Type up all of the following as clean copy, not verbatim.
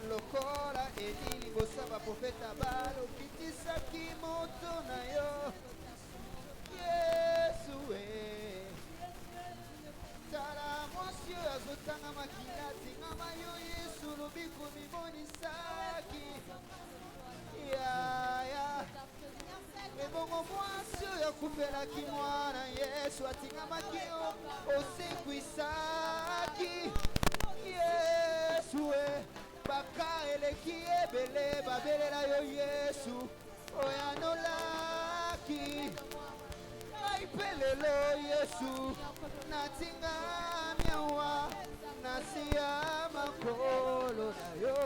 Lokola elili bosaba profeta balo kitisaki moto na yo Yesu tala mwasi oyo azotanga makila tingama yo Yesu lobiko mimonisaki yaya ebongo mwasi oyo akupelaki mwana Yesu atingamaki yo osekwisaki Yesu baka eleki ebele babelela yo Yesu oyanolaki aipelelo Yesu natingami awa nasiya makolo na yo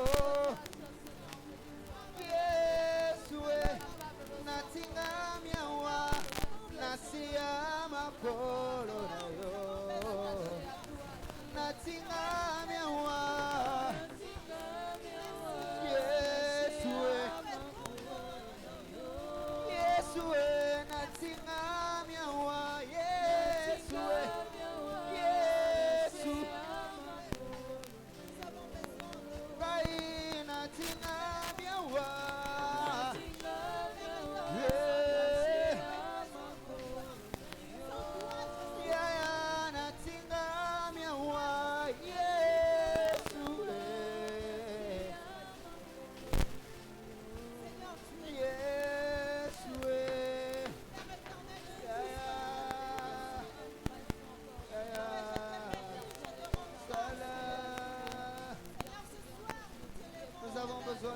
Yesu natingami awa nasiya makolo na yo natingami awa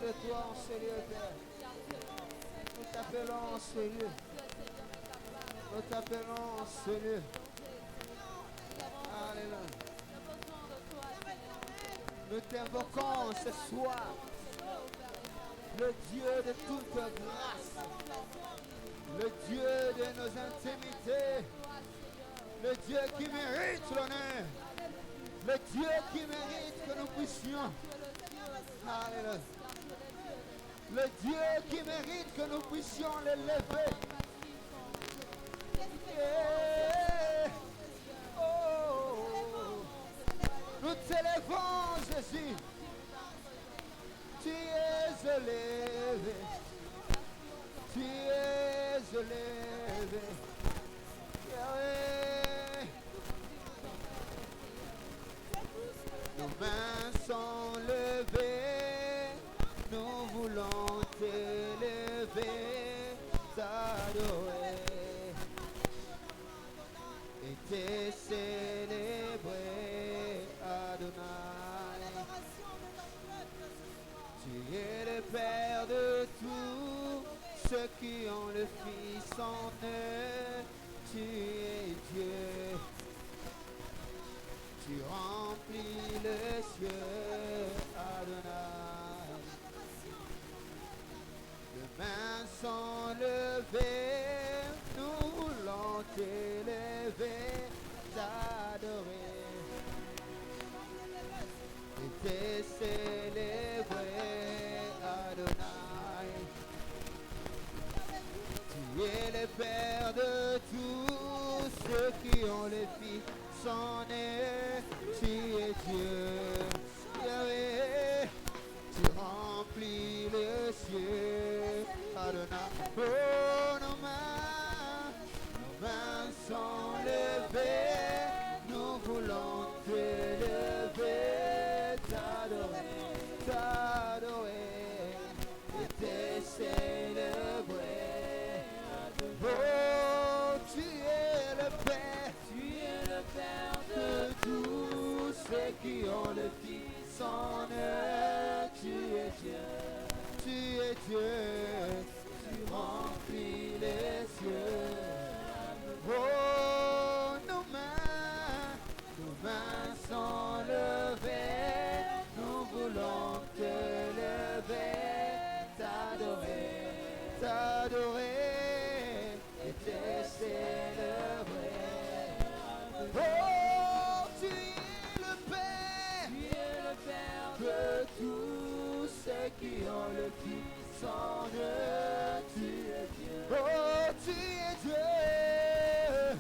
De toi en ce lieu, Père. Nous t'appelons en ce lieu. Nous t'appelons en ce lieu. Alléluia. Nous t'invoquons ce soir. Le Dieu de toute grâce. Le Dieu de nos intimités. Le Dieu qui mérite l'honneur. Le Dieu qui mérite que nous puissions. Alléluia. Le Dieu qui mérite que nous puissions l'élever. Yeah. Oh. Nous t'élevons, Jésus. Tu es élevé. Tu es élevé. Yeah. Nos mains sont levées. Nous voulons t'élever, t'adorer et te célébrer, Adonai. Tu es le Père de tous ceux qui ont le Fils en eux. Tu es Dieu. Tu remplis le ciel, Adonai. Les mains sont levées, nous voulons t'élever, t'adorer et te célébrer, Adonai. Tu es le Père de tous ceux qui ont les Fils en eux. Tu es Dieu, Yahweh. Tu remplis le ciel, Adonai. Oh, nos mains sont levées. Nous voulons t'élever, t'adorer, t'adorer et te célébrer. Oh, tu es le Père de tous ceux qui ont le Fils en eux. Tu es Dieu, tu es Dieu, tu remplis les cieux. Oh, nos mains sont levées, nous voulons te lever, t'adorer, t'adorer et te célébrer. Oh, tu es le Père de tous ceux qui ont le Fils en eux. Tu es Dieu. Oh, tu es Dieu.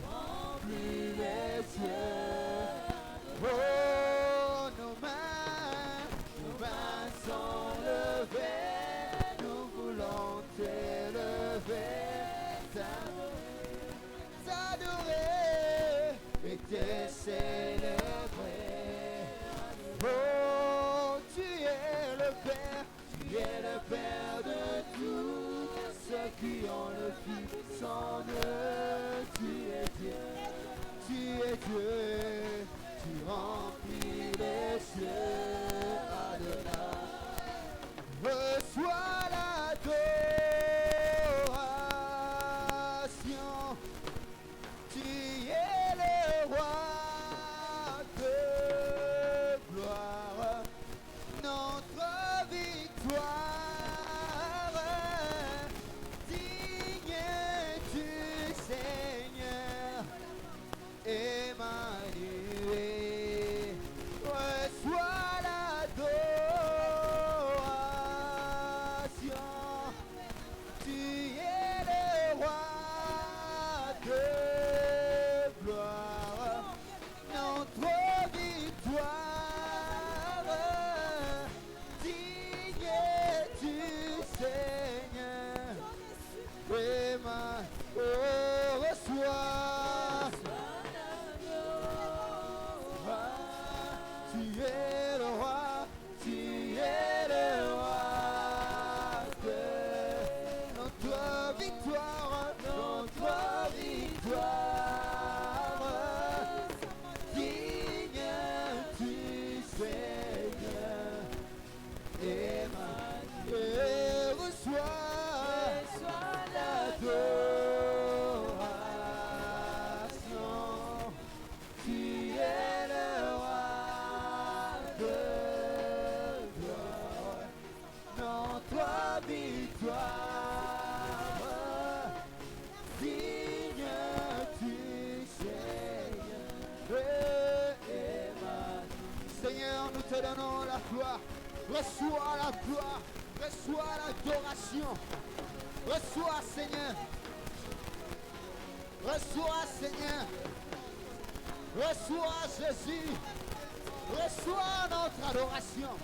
descendu, tu es Dieu, tu es Dieu, tu remplis les cieux, Adonai. Reçois l'adoration, tu es le roi de gloire, notre victoire, digne du Seigneur, Emmanuel, reçois l'adoration, tu es le roi de gloire, notre victoire, digne du Seigneur, Emmanuel, oh, reçois. Tu es le roi, tu es le roi de notre victoire, digne du Seigneur, Emmanuel, reçois l'adoration, tu es le roi de gloire, notre victoire, digne du Seigneur, Emmanuel. Seigneur, nous te donnons la gloire, reçois la gloire, reçois l'adoration, reçois Seigneur, reçois Seigneur, reçois Jésus, reçois notre adoration,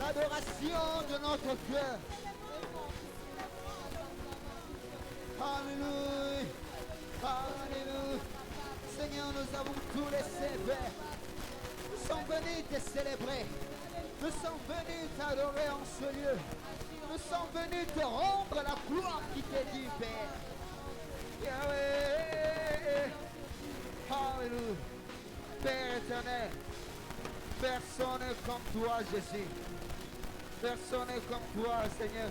l'adoration de notre cœur. Alléluia, alléluia. Seigneur, nous avons tous les sévères. Nous sommes venus te célébrer. Nous sommes venus t'adorer en ce lieu. Nous sommes venus te rendre la gloire qui t'est due, Père. Yahweh, alléluia. Père éternel, personne n'est comme toi, Jésus. Personne n'est comme toi, Seigneur.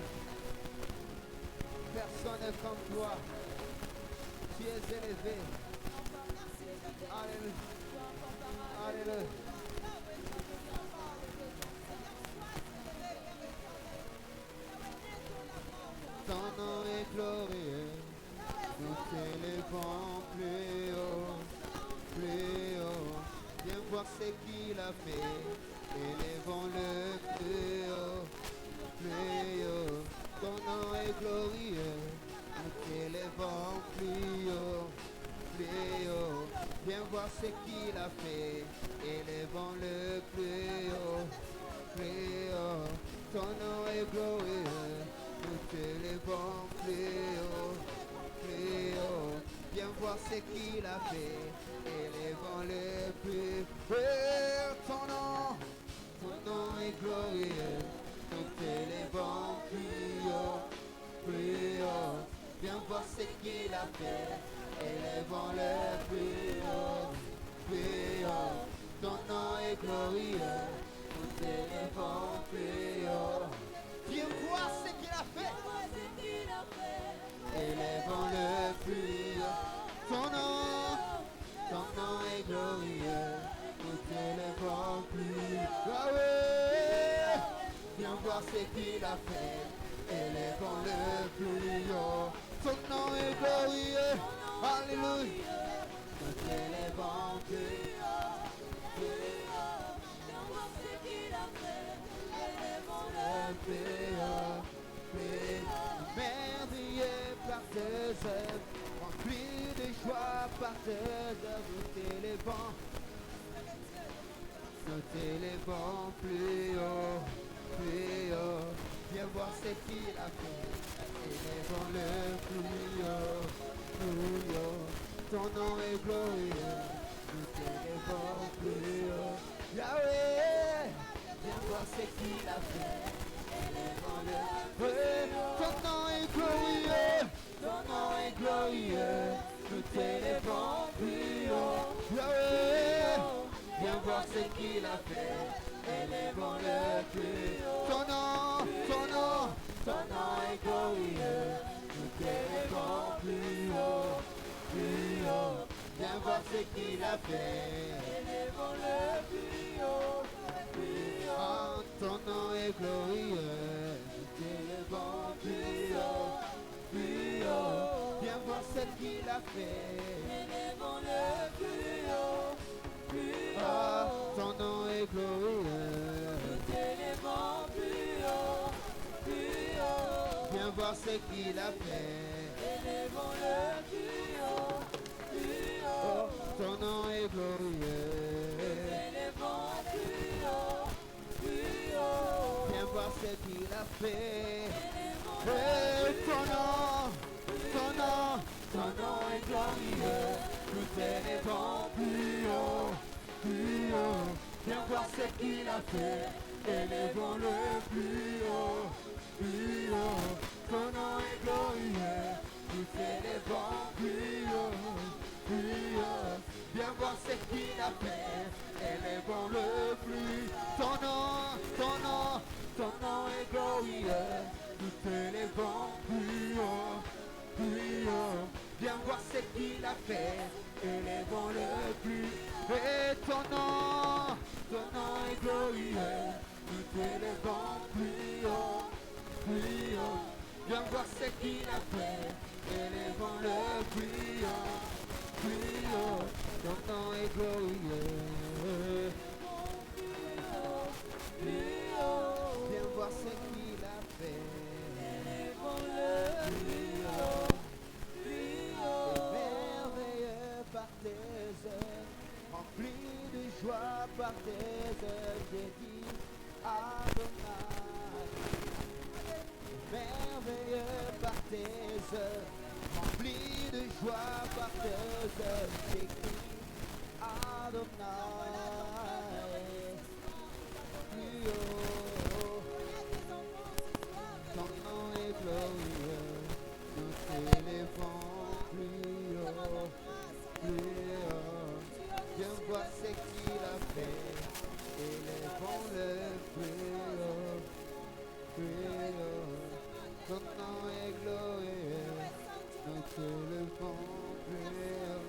Personne n'est comme toi. Tu es élevé. Alléluia. Alléluia. Ton nom est glorieux. Nous t'élevons plus haut, plus haut. Viens voir ce qu'il a fait. Élevons-le plus haut, plus haut. Ton nom est glorieux. Nous t'élevons plus haut, plus haut. Viens voir ce qu'il a fait. Élevons-le plus haut, plus haut. Ton nom est glorieux. Nous t'élevons plus haut, plus haut. Viens voir ce qu'il a fait. Élevons-le plus haut. Ton nom est glorieux. Nous t'élevons plus haut, plus haut. Viens voir ce qu'il a fait. Élevons-le plus haut, plus haut. Ton nom est glorieux. Nous t'élevons plus haut. Viens voir ce qu'il a fait. Élevons-le plus haut. Ton nom est glorieux. Nous t'élevons plus haut. Ah ouais. Viens voir ce qu'il a fait. Élevons-le plus haut. Ton nom est glorieux. Alléluia. Nous t'élevons plus haut, plus haut. Viens voir ce qu'il a fait. Élevons-le plus haut, plus haut. Merveilleux par tes œuvres, rempli de joie par tes œuvres, nous t'élevons. Nous t'élevons plus haut, plus haut. Viens voir ce qu'il a fait. Élevons-le plus haut, plus haut. Ton nom est glorieux. Nous t'élevons plus haut. Yahweh, viens voir ce qu'il a fait. Élevons-le plus haut. Ton nom est glorieux. Ton nom glorieux, nous t'élèvons plus haut. Yahweh, viens voir ce qu'il a fait, élèvons-le plus haut. Ton nom est glorieux, nous t'élèvons plus haut, plus haut. Viens voir ce qu'il a fait, élèvons-le plus haut, plus haut. Ton nom est glorieux, nous t'élèvons plus haut, plus haut. Viens voir ce qu'il a fait, élèvons-le plus haut, plus haut. Ton nom est glorieux, nous t'élèvons plus haut, plus haut. Viens voir ce qu'il a fait, élèvons-le plus haut, plus haut. Ton nom est glorieux, nous t'élèvons plus haut, plus haut. Viens voir ce qu'il a fait, ton nom est glorieux, nous t'élèvons plus haut, plus haut. Viens voir ce qu'il a fait, élèvons-le plus haut, plus haut. Ton nom est glorieux, nous t'élèvons plus haut, plus haut. Viens voir ce qu'il a fait, élèvons-le plus. Ton nom est glorieux, nous t'élèvons plus haut, plus haut. Viens voir ce qu'il a fait, élèvons-le plus. Et ton nom est glorieux, nous t'élèvons plus haut, plus haut. Viens voir ce qu'il a fait, élèvons-le plus haut, plus haut. Ton nom est glorieux, plus haut. Viens voir ce qu'il a fait, élèvons-le plus haut, plus haut. Merveilleux par tes œuvres, rempli de joie par tes œuvres, j'ai dit Adonai. Merveilleux par tes œuvres, rempli de joie par tes œuvres, j'ai dit Adonai. Plus haut, ton nom est glorieux, nous t'élèvons plus haut, plus haut. Viens voir ce qu'il a fait, élèvons-le plus haut, plus haut. Ton nom est glorieux, nous t'élèvons plus haut, plus haut.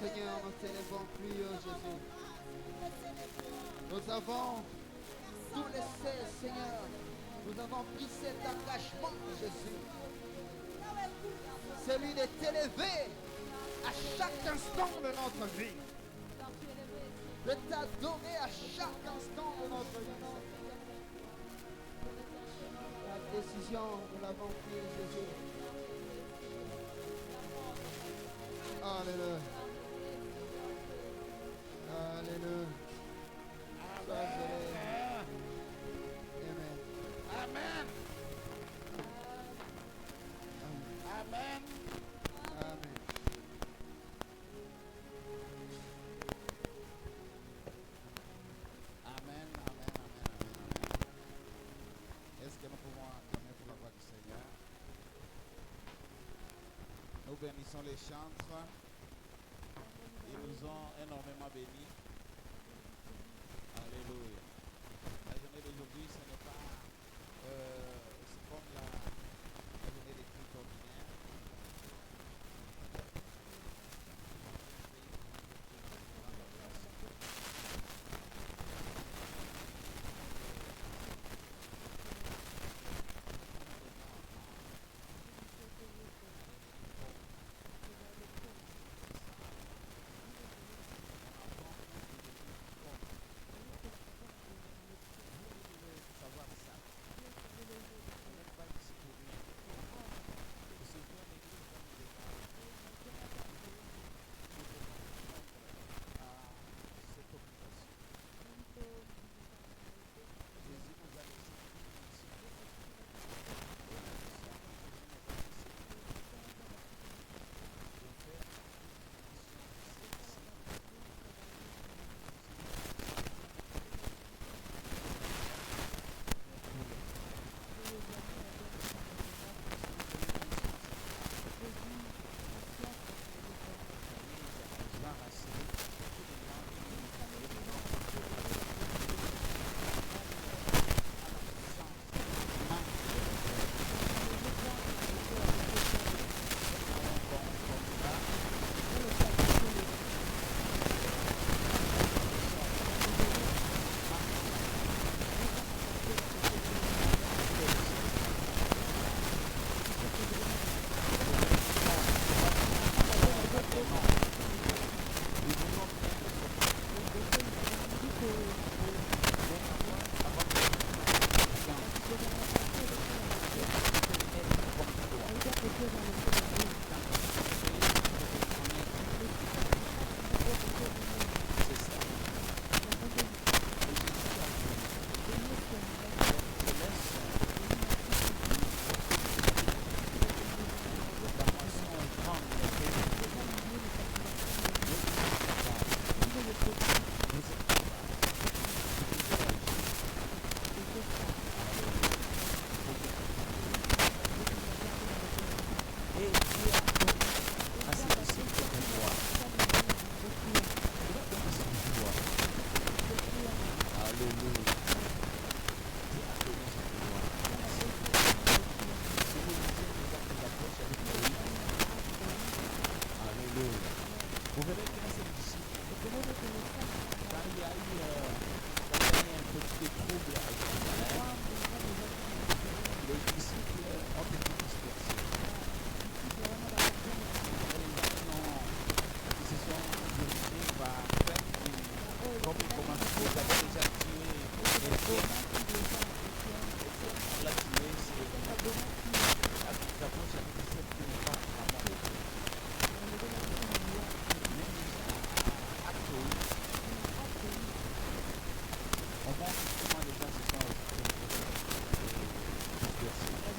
Seigneur, nous t'élèvons plus haut, Jésus. Nous avons tout laissé, Seigneur. Nous avons pris cet engagement, Jésus. Celui de t'élever à chaque instant de notre vie. De t'adorer à chaque instant de notre vie. La décision, nous l'avons prise, Jésus. Alléluia. Alléluia. Amen. Amen. Amen. Amen. Est-ce que nous pouvons acclamer pour la voix du Seigneur? Nous bénissons les chantres. Ils nous ont énormément bénis. Alléluia. La journée d'aujourd'hui, ce n'est pas c'est comme la journée des cultes ordinaires. Vous verrez qu'un seul disciple, quand il y a eu un petit trouble à Jérusalem, les disciples ont été dispersés. Ils se sont dirigés par comme ils commencent, ils avaient déjà tué Étienne. On l'a tué, c'est Apôtre chapitre 7 qui n'est pas à mort. Même à Acte, on montre comment les gens se sont dispersés. Ils sont des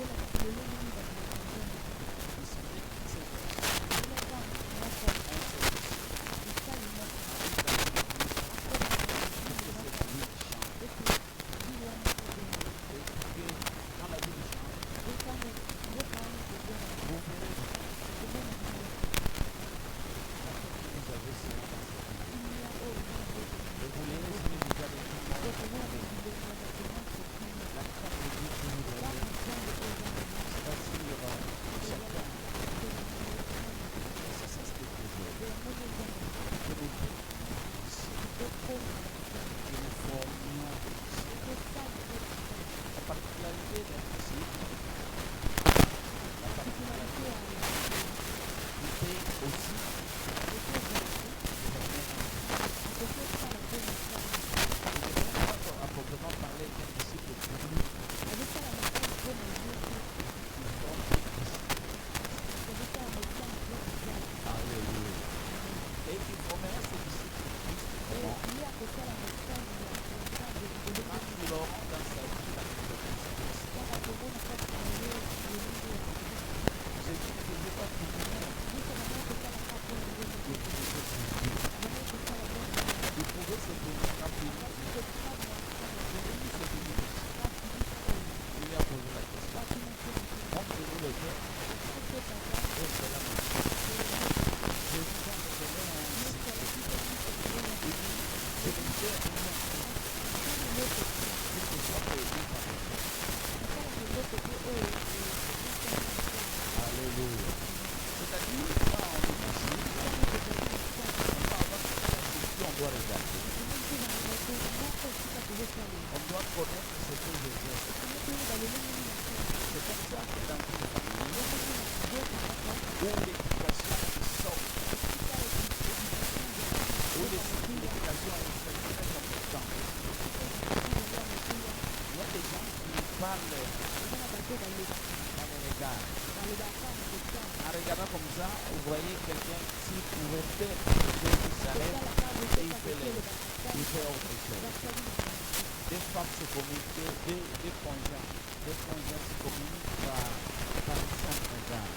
En regardant comme ça, vous voyez quelqu'un qui pouvait faire quelque chose qui s'arrête et il fait autre chose. Des femmes se communiquent, des conjoints se communiquent par simple regard.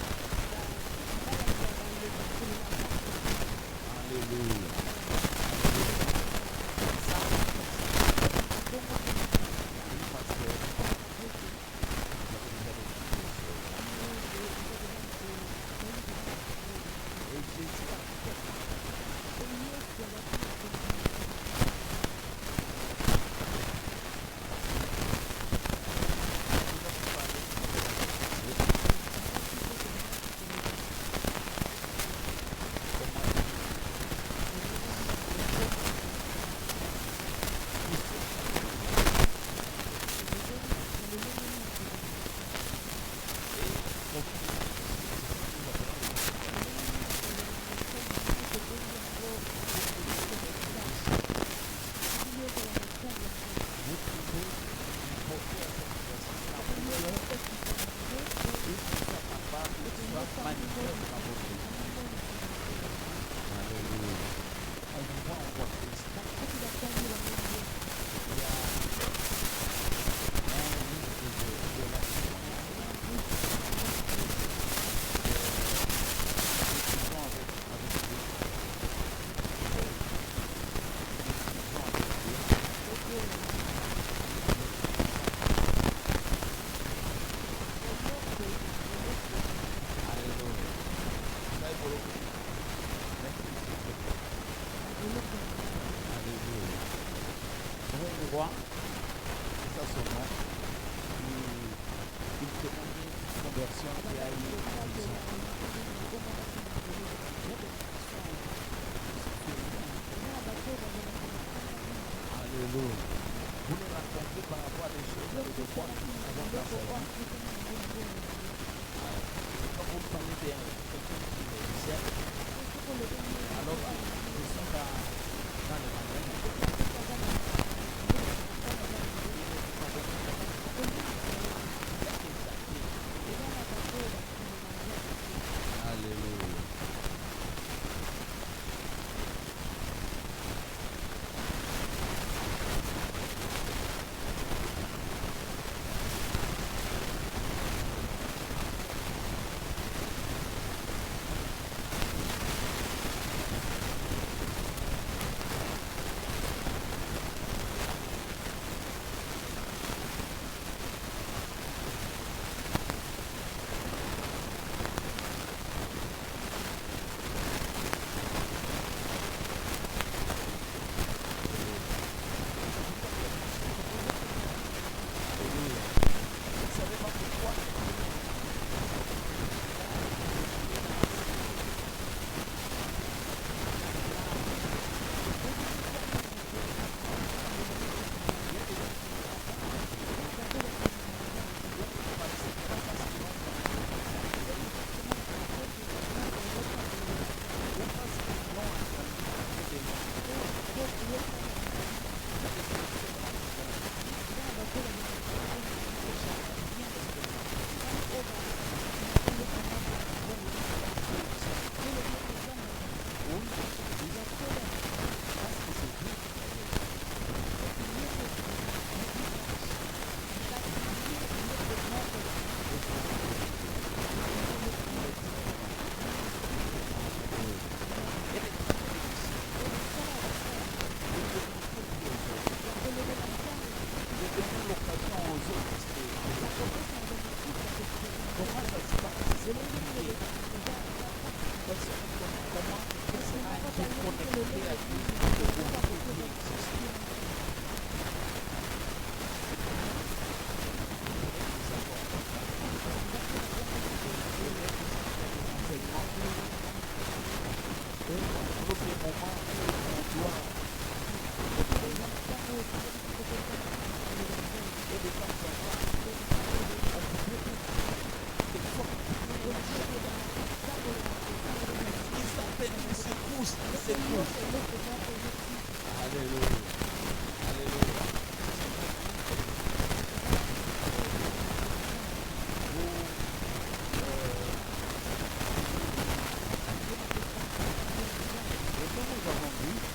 Alléluia. expliquer comment sera déconnecté à Dieu de beaucoup qui existent. Alléluia. Alléluia. Nous avons vu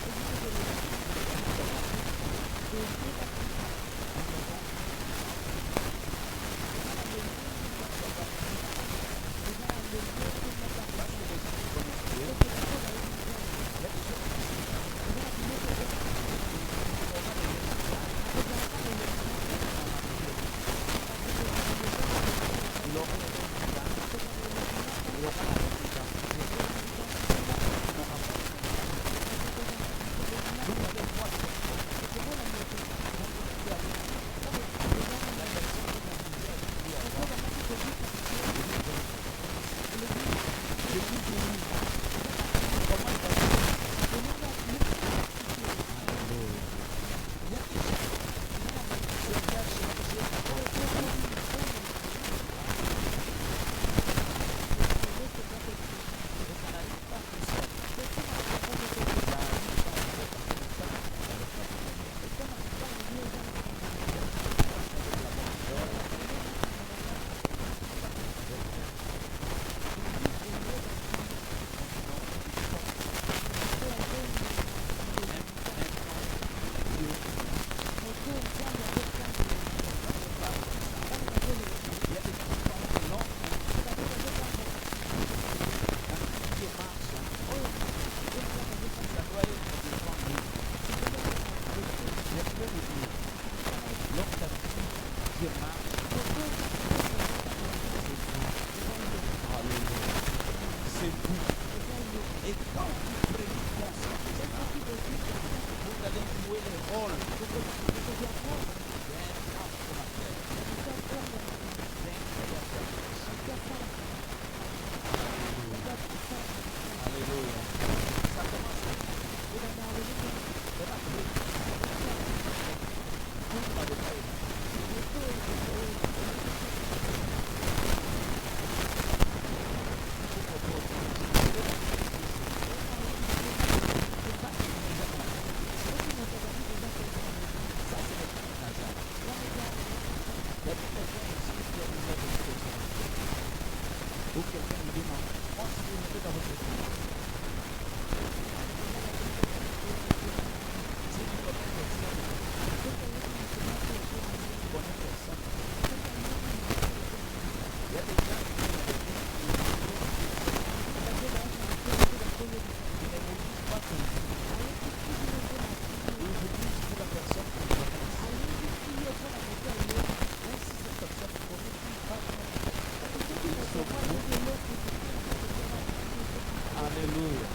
Alléluia. Alléluia. Alléluia.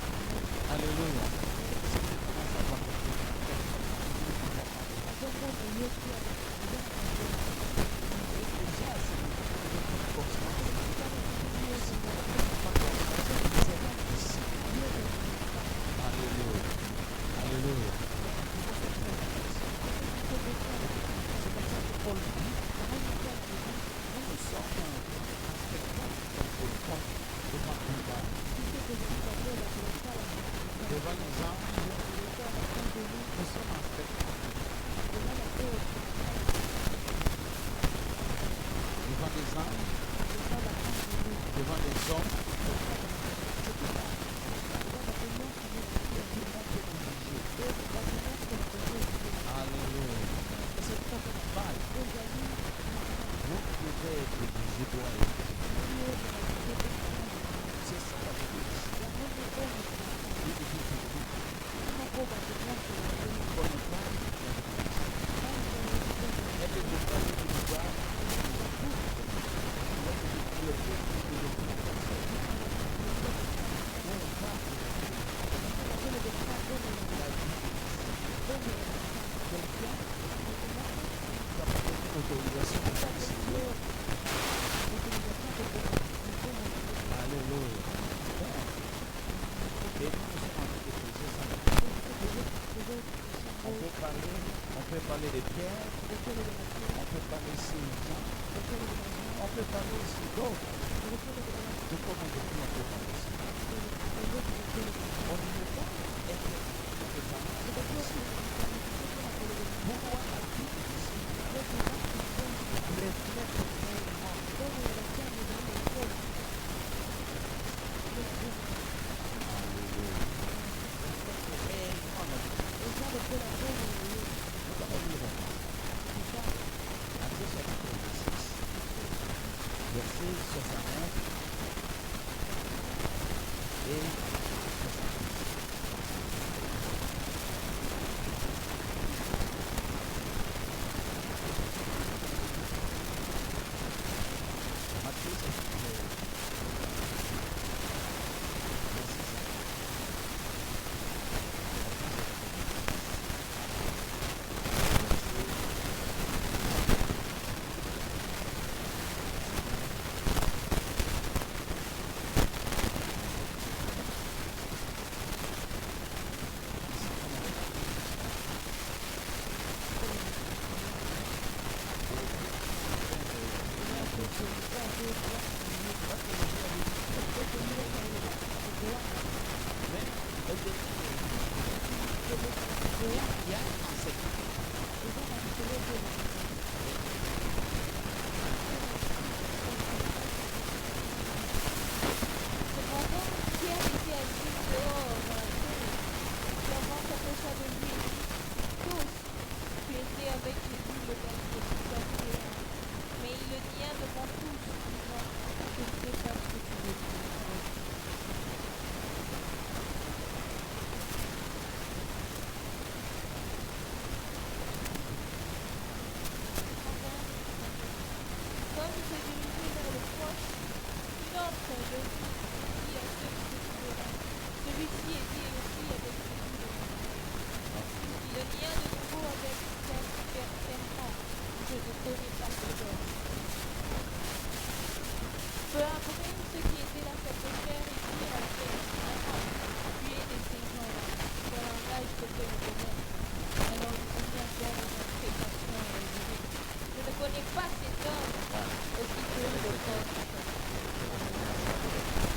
Alléluia. C'est comme ça que Paul dit, nous sommes un spectacle pour le corps devant tout le monde. Devant les anges, nous sommes un spectacle. Devant les anges, devant les hommes, alléluia. Et c'est pas une balle. Vous devez être jugé droit et c'est ça la police. parler de Pierre, on peut parler aussi de Jean, on peut parler aussi d'autres. De comment de qui on peut parler aussi. On ne peut pas être totalement ici. Pourquoi la Bible ici reflète réellement verset 69 et 70. Matthieu chapitre Pas cet homme aussi que le corps.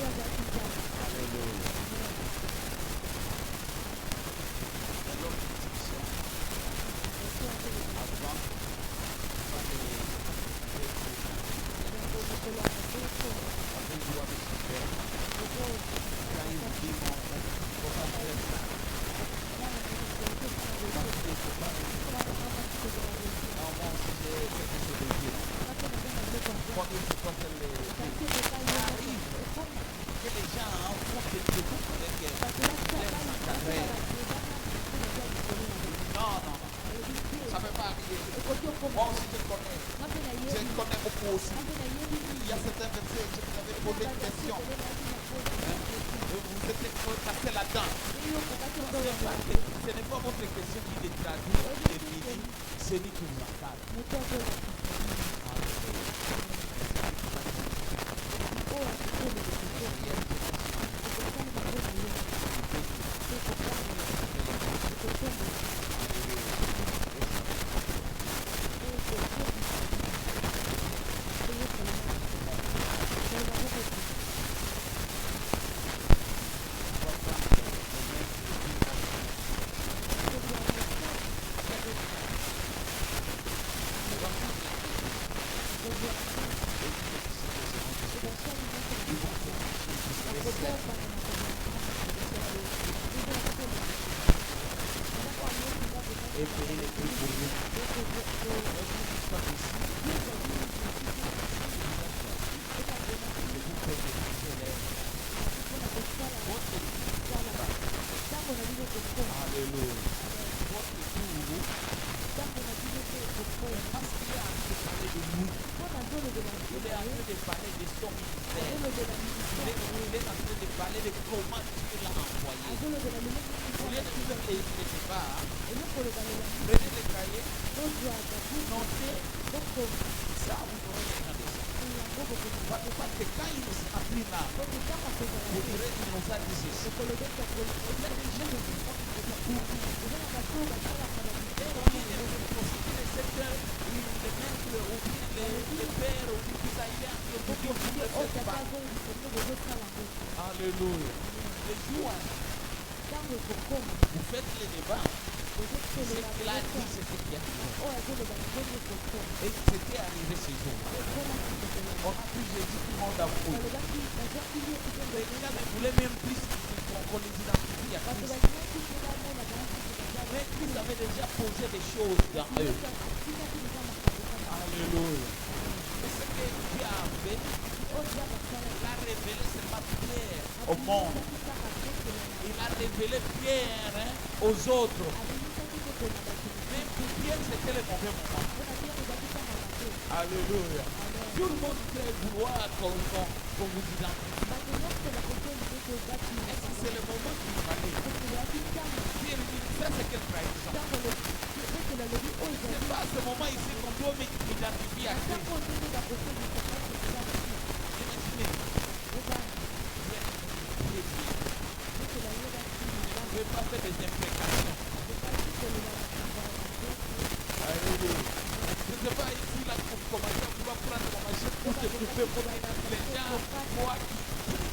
Alléluia. Alors, bénédiction. Avant, pas de avec joie de son père. Quand il vous dit, on faut pas faire ça. Parce qu'il ne faut pas faire ça. Non, moi aussi, j'ai quelque chose de dire. Quand il faut pas faire les... Ça arrive que les gens font quelque chose avec l'air sans carrière. Non, non, non. Ça ne peut pas arriver. Moi aussi, je connais beaucoup aussi. Il y a certains versets, je vous avais posé une question. Vous êtes passé là-dedans. Ce n'est pas votre question qui est traduite et qui dit celui qui vous encadre. Et payer les prix pour vous. Alléluia. Parce qu'il est en train de parler de nous. Il est en train de parler de son ministère. Il est en train de parler de comment Dieu l'a envoyé. Au lieu de faire les débats, prenez les cahiers, notez ça, vous aurez besoin de ça. Parce que quand il nous a pris là, vous direz qu'il nous a dit ceci. Il y a des gens qui font que ça pour nous. Et on est les secteurs, les maîtres, ou bien les pères, ou bien tout ça, il est en train de dire que vous ne faites pas. Alléluia. Les jours, vous faites les débats. Ce qu'il a dit, c'était qui arrivé. Et c'était arrivé ce jour. On a pris Jésus, tout le monde a fouillé. Les gens ne voulaient même plus qu'on les identifie à Christ. Mais Christ avait déjà posé des choses dans eux. Alléluia. Et ce que Dieu a fait, il a révélé seulement Pierre au monde. Il a révélé Pierre aux autres. Même Pierre, c'était le mauvais moment. Alléluia. Tout le monde peut vouloir qu'on vous identifie. Est-ce que c'est le moment qu'il fallait? Pierre dit, ça c'est quelle trahison? C'est pas à ce moment ici qu'on doit m'identifier à Christ. Imaginez. Je ne vais pas faire des imprécations. Alléluia. Je ne sais pas ici là pour commencer, tu vas prendre ma machine pour te couper pour que les gens voient qui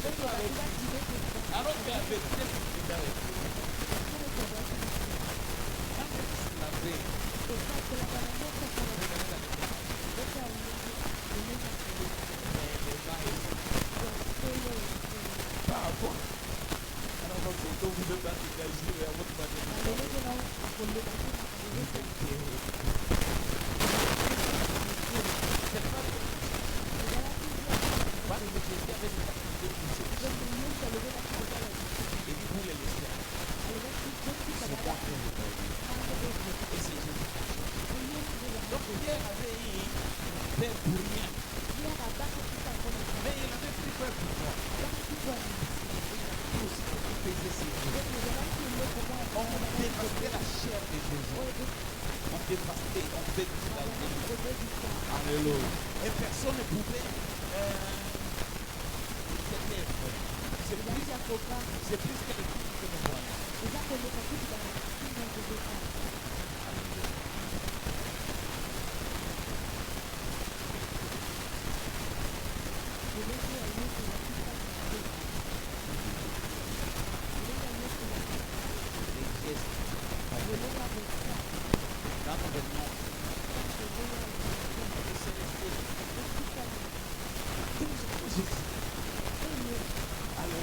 c'est pas avec lui. Alors que la vérité c'est avec lui. Quand c'est la vraie, pas bon. Alors donc vous êtes dans ce cas ici à votre manière. C'est pas bon. Parce que Jésus avait des activités poussées. Et il voulait les faire. C'est moi qui l'ai dit. Et c'est Jésus qui a changé. Donc Pierre avait eu peur pour rien. Mais il avait pris peur pour moi. Tout ce qui faisait ses jours. On dévastait la chair de Jésus. On dévastait, on bénissait la vie. Alléluia. Et personne ne pouvait... c'est plus que le film que nous voyons.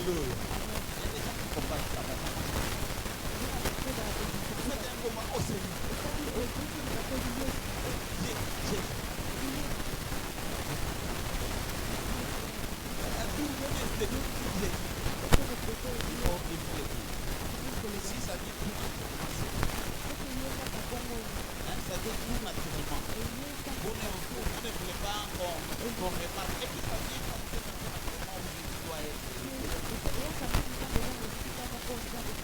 Alléluia. Il y a des gens qui combattent ça maintenant. Faites un moment au Seigneur. Si ça vient plus naturellement, ça vient plus naturellement. Vous ne voulez pas encore qu'on remarque. Et puis ça vient comme c'est naturellement où Jésus doit être.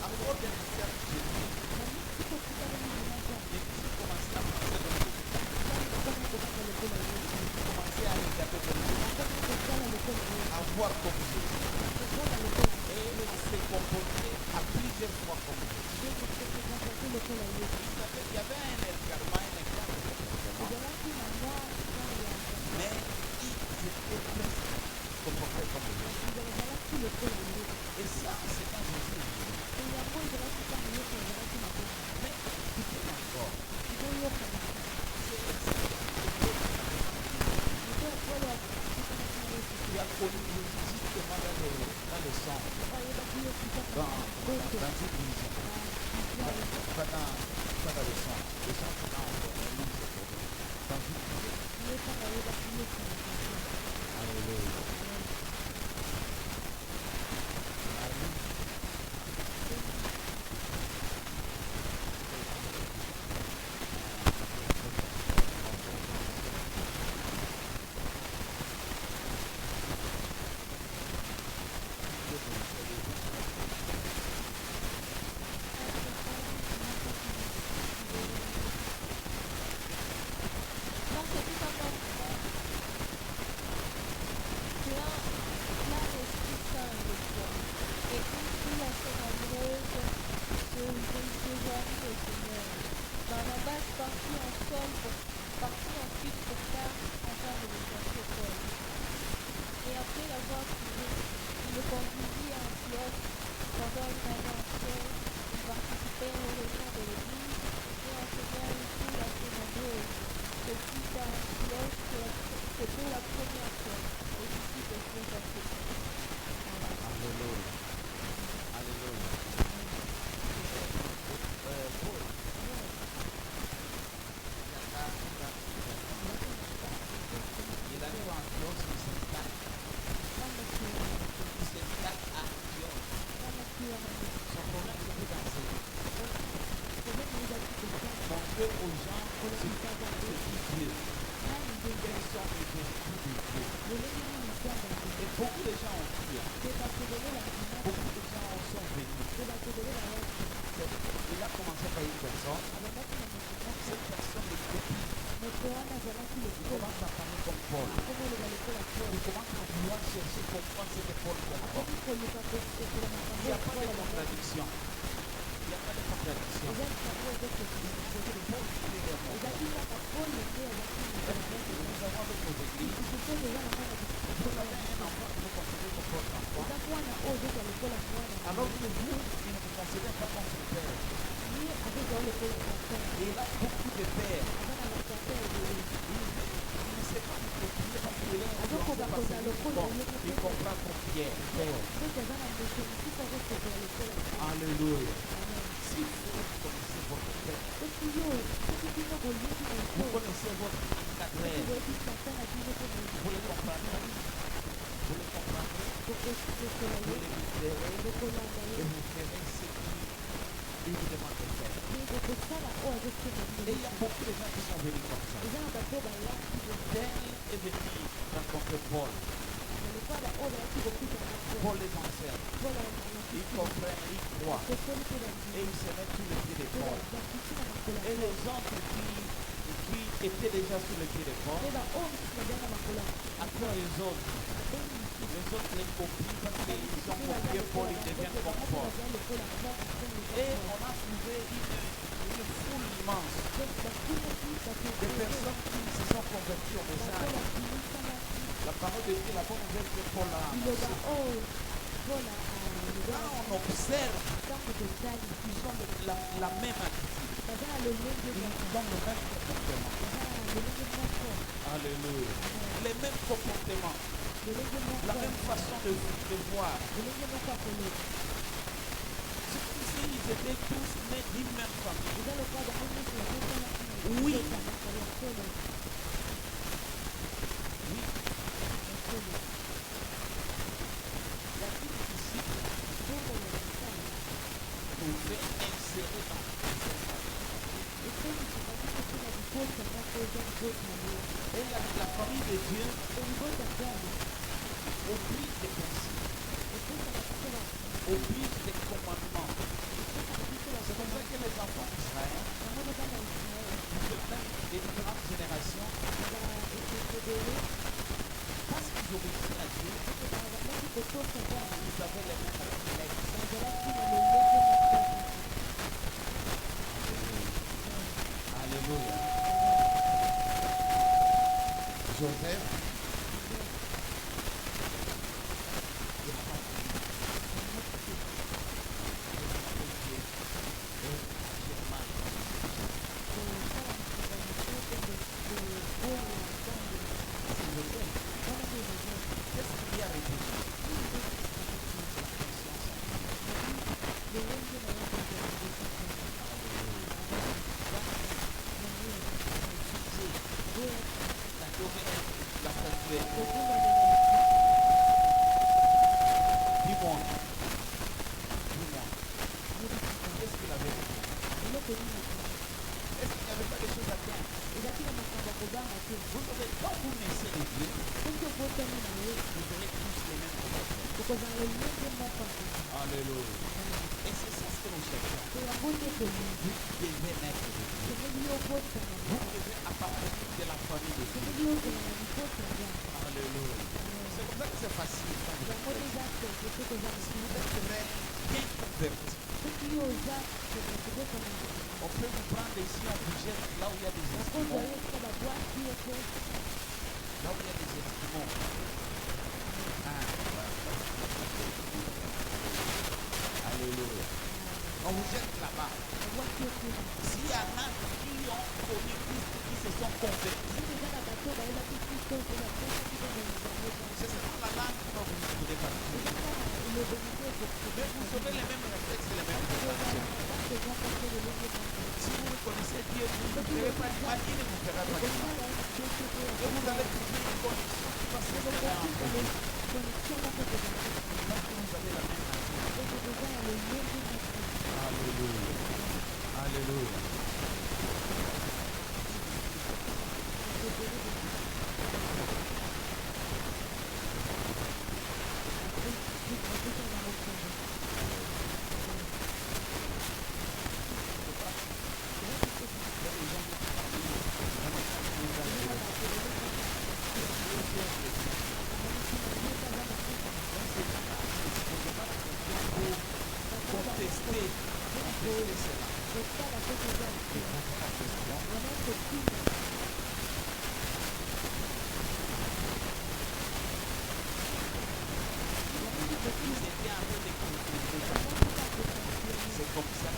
Encore des mystères de Jésus. Et puis commencez à penser dans le commencez à regarder comme Jésus. À voir comme Jésus. Et à se comporter à plusieurs fois comme Jésus. Il y avait un escarpement, un exemple de comportement. Mais il s'était presque comporté comme Jésus. Et ça, c'est quand Jésus est venu. Mais écoutez encore. Il a connu Jésus justement dans le sang. Dans une vision. Pas dans le sang. Le sang, c'est là encore. Le nom, c'est pour nous. Dans une vision. Alléluia. Ils étaient tous nés d'une même famille. Oui. Nous fait insérer dans cette famille. Et la famille de Dieu oblige des principes, oblige des commandements. C'est comme ça que les enfants d'Israël, des différentes générations, parce qu'ils obéissaient à Dieu, ils avaient les mêmes réflexes. Alléluia. Joseph, qu'est-ce qu'il y a avec lui? Dis-moi. Qu'est-ce qu'il avait fait? Est-ce qu'il n'y avait pas des choses à faire? Vous savez, quand vous naissez de Dieu, vous aurez tous les mêmes comportements. Alléluia. Et c'est ça ce que nous cherchons. Vous devez naître de Dieu. Vous devez appartenir de la famille de Dieu. Alléluia. C'est comme ça que c'est facile. Si vous êtes bien converti, on peut vous prendre ici, on vous jette là où il y a des instruments. Là où il y a des instruments. Alléluia. On vous jette là-bas. S'il y en a qui ont connu Christ, qui se sont convertis, c'est seulement la langue qui va vous dépasser. Mais vous aurez les mêmes réflexes et les mêmes comportements. Si vous connaissez Dieu, vous ne ferez pas du mal, il ne vous fera pas du mal. Et vous allez trouver une connexion qui va se faire entre vous. Parce que vous avez la même nature. Alléluia. Alléluia. C'est comme ça.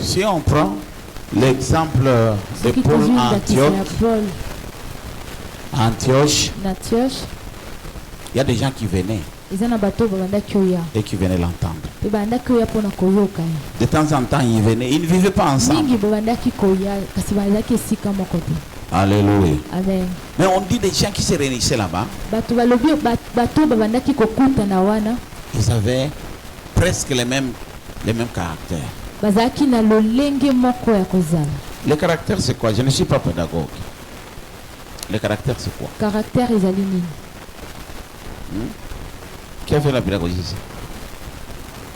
Si on prend l'exemple de Paul à Antioche, il y a des gens qui venaient et qui venaient l'entendre. pe bandaki oya mpona koyoka ye. De temps en temps, ils venaient. Ils ne vivaient pas ensemble. mingi babandaki koya kasi bazalaki esika moko te. Alléluia. Amen. Mais on dit des gens qui se réunissaient là-bas, bato balobi bato babandaki kokutana wana ils avaient presque les mêmes caractères. bazalaki na lolenge moko ya kozala. Le caractère, c'est quoi? Je ne suis pas pédagogue. Le caractère, c'est quoi? Caractère ezali nini? Qui a fait la pédagogie ici?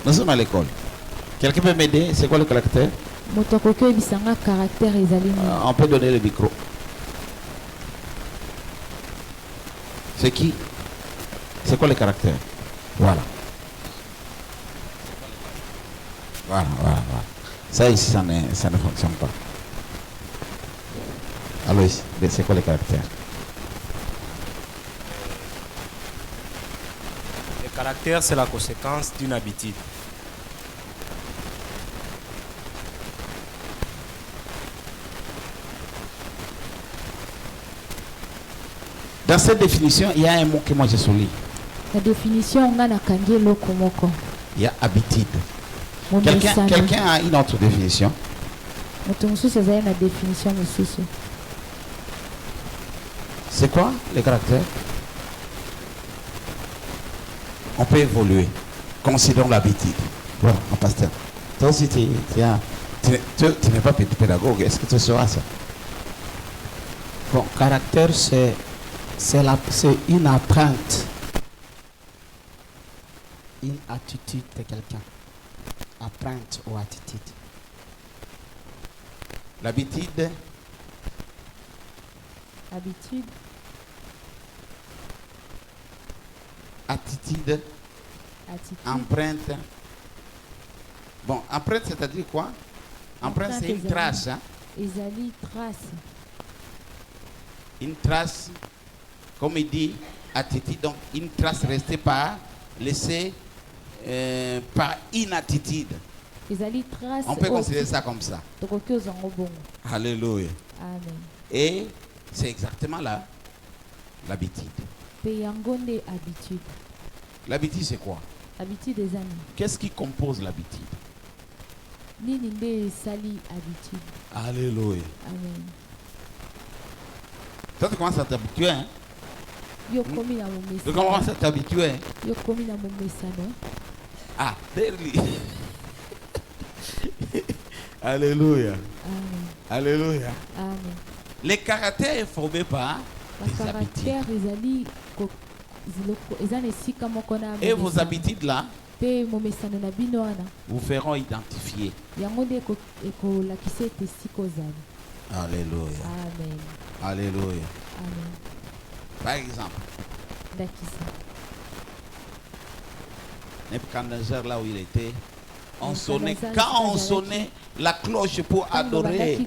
Nous sommes à l'école. Quelqu'un peut m'aider? C'est quoi le caractère? moto akoki oyebisanga caractère ezali nini? On peut donner le micro. C'est qui? C'est quoi le caractère? Voilà. Voilà. Ça ici, ça ne fonctionne pas. Alors, c'est quoi le caractère? Le caractère, c'est la conséquence d'une habitude. Dans cette définition, il y a un mot que moi j'ai souligné. La définition nga nakangi eloko moko. Il y a habitude. Momesano. Quelqu'un a une autre définition? moto mosusu ezali na définition mosusu. C'est quoi le caractère? On peut évoluer. Considérons l'habitude. Voilà, mon pasteur. Toi aussi, tu n'es pas pédagogue. Est-ce que tu sauras ça? Bon, caractère, c'est une empreinte, une attitude de quelqu'un. Empreinte ou attitude. L'habitude, Habitude, attitude, attitude. empreinte. Bon, empreinte, c'est-à-dire quoi? Empreinte, c'est une trace. Hein? ezali trace. Une trace, comme il dit, attitude. Donc, une trace restée par, laissée par inattitude. ezali trace. On peut considérer ça comme ça. tokoki ozango bongo. Alléluia. Amen. Et c'est exactement là l'habitude. Pe yango nde habitude. L'habitude, c'est quoi? Habitude eza nini? Qu'est-ce qui compose l'habitude? Nini nde esali habitude? Alléluia. Amen. Toi, tu commences à t'habituer. Hein? Yo komi na Tu momesano. commences à t'habituer. Hein? Yo komi na momesano. Ah, derrière. Alléluia. Amen. Alléluia. Amen. Le caractère est formé par des habitudes. Caractère ezali eza na esika moko na Et vos habitudes là pe momesano na bino wana vous feront identifier. yango nde ekolakisa ete esika ozali. Alléluia. Amen. Alléluia. Amen. Par exemple, Ndakisa. Nebuchadnezzar, là où il était, on sonnait, Nebuchadnezzar, quand on sonnait la cloche pour adorer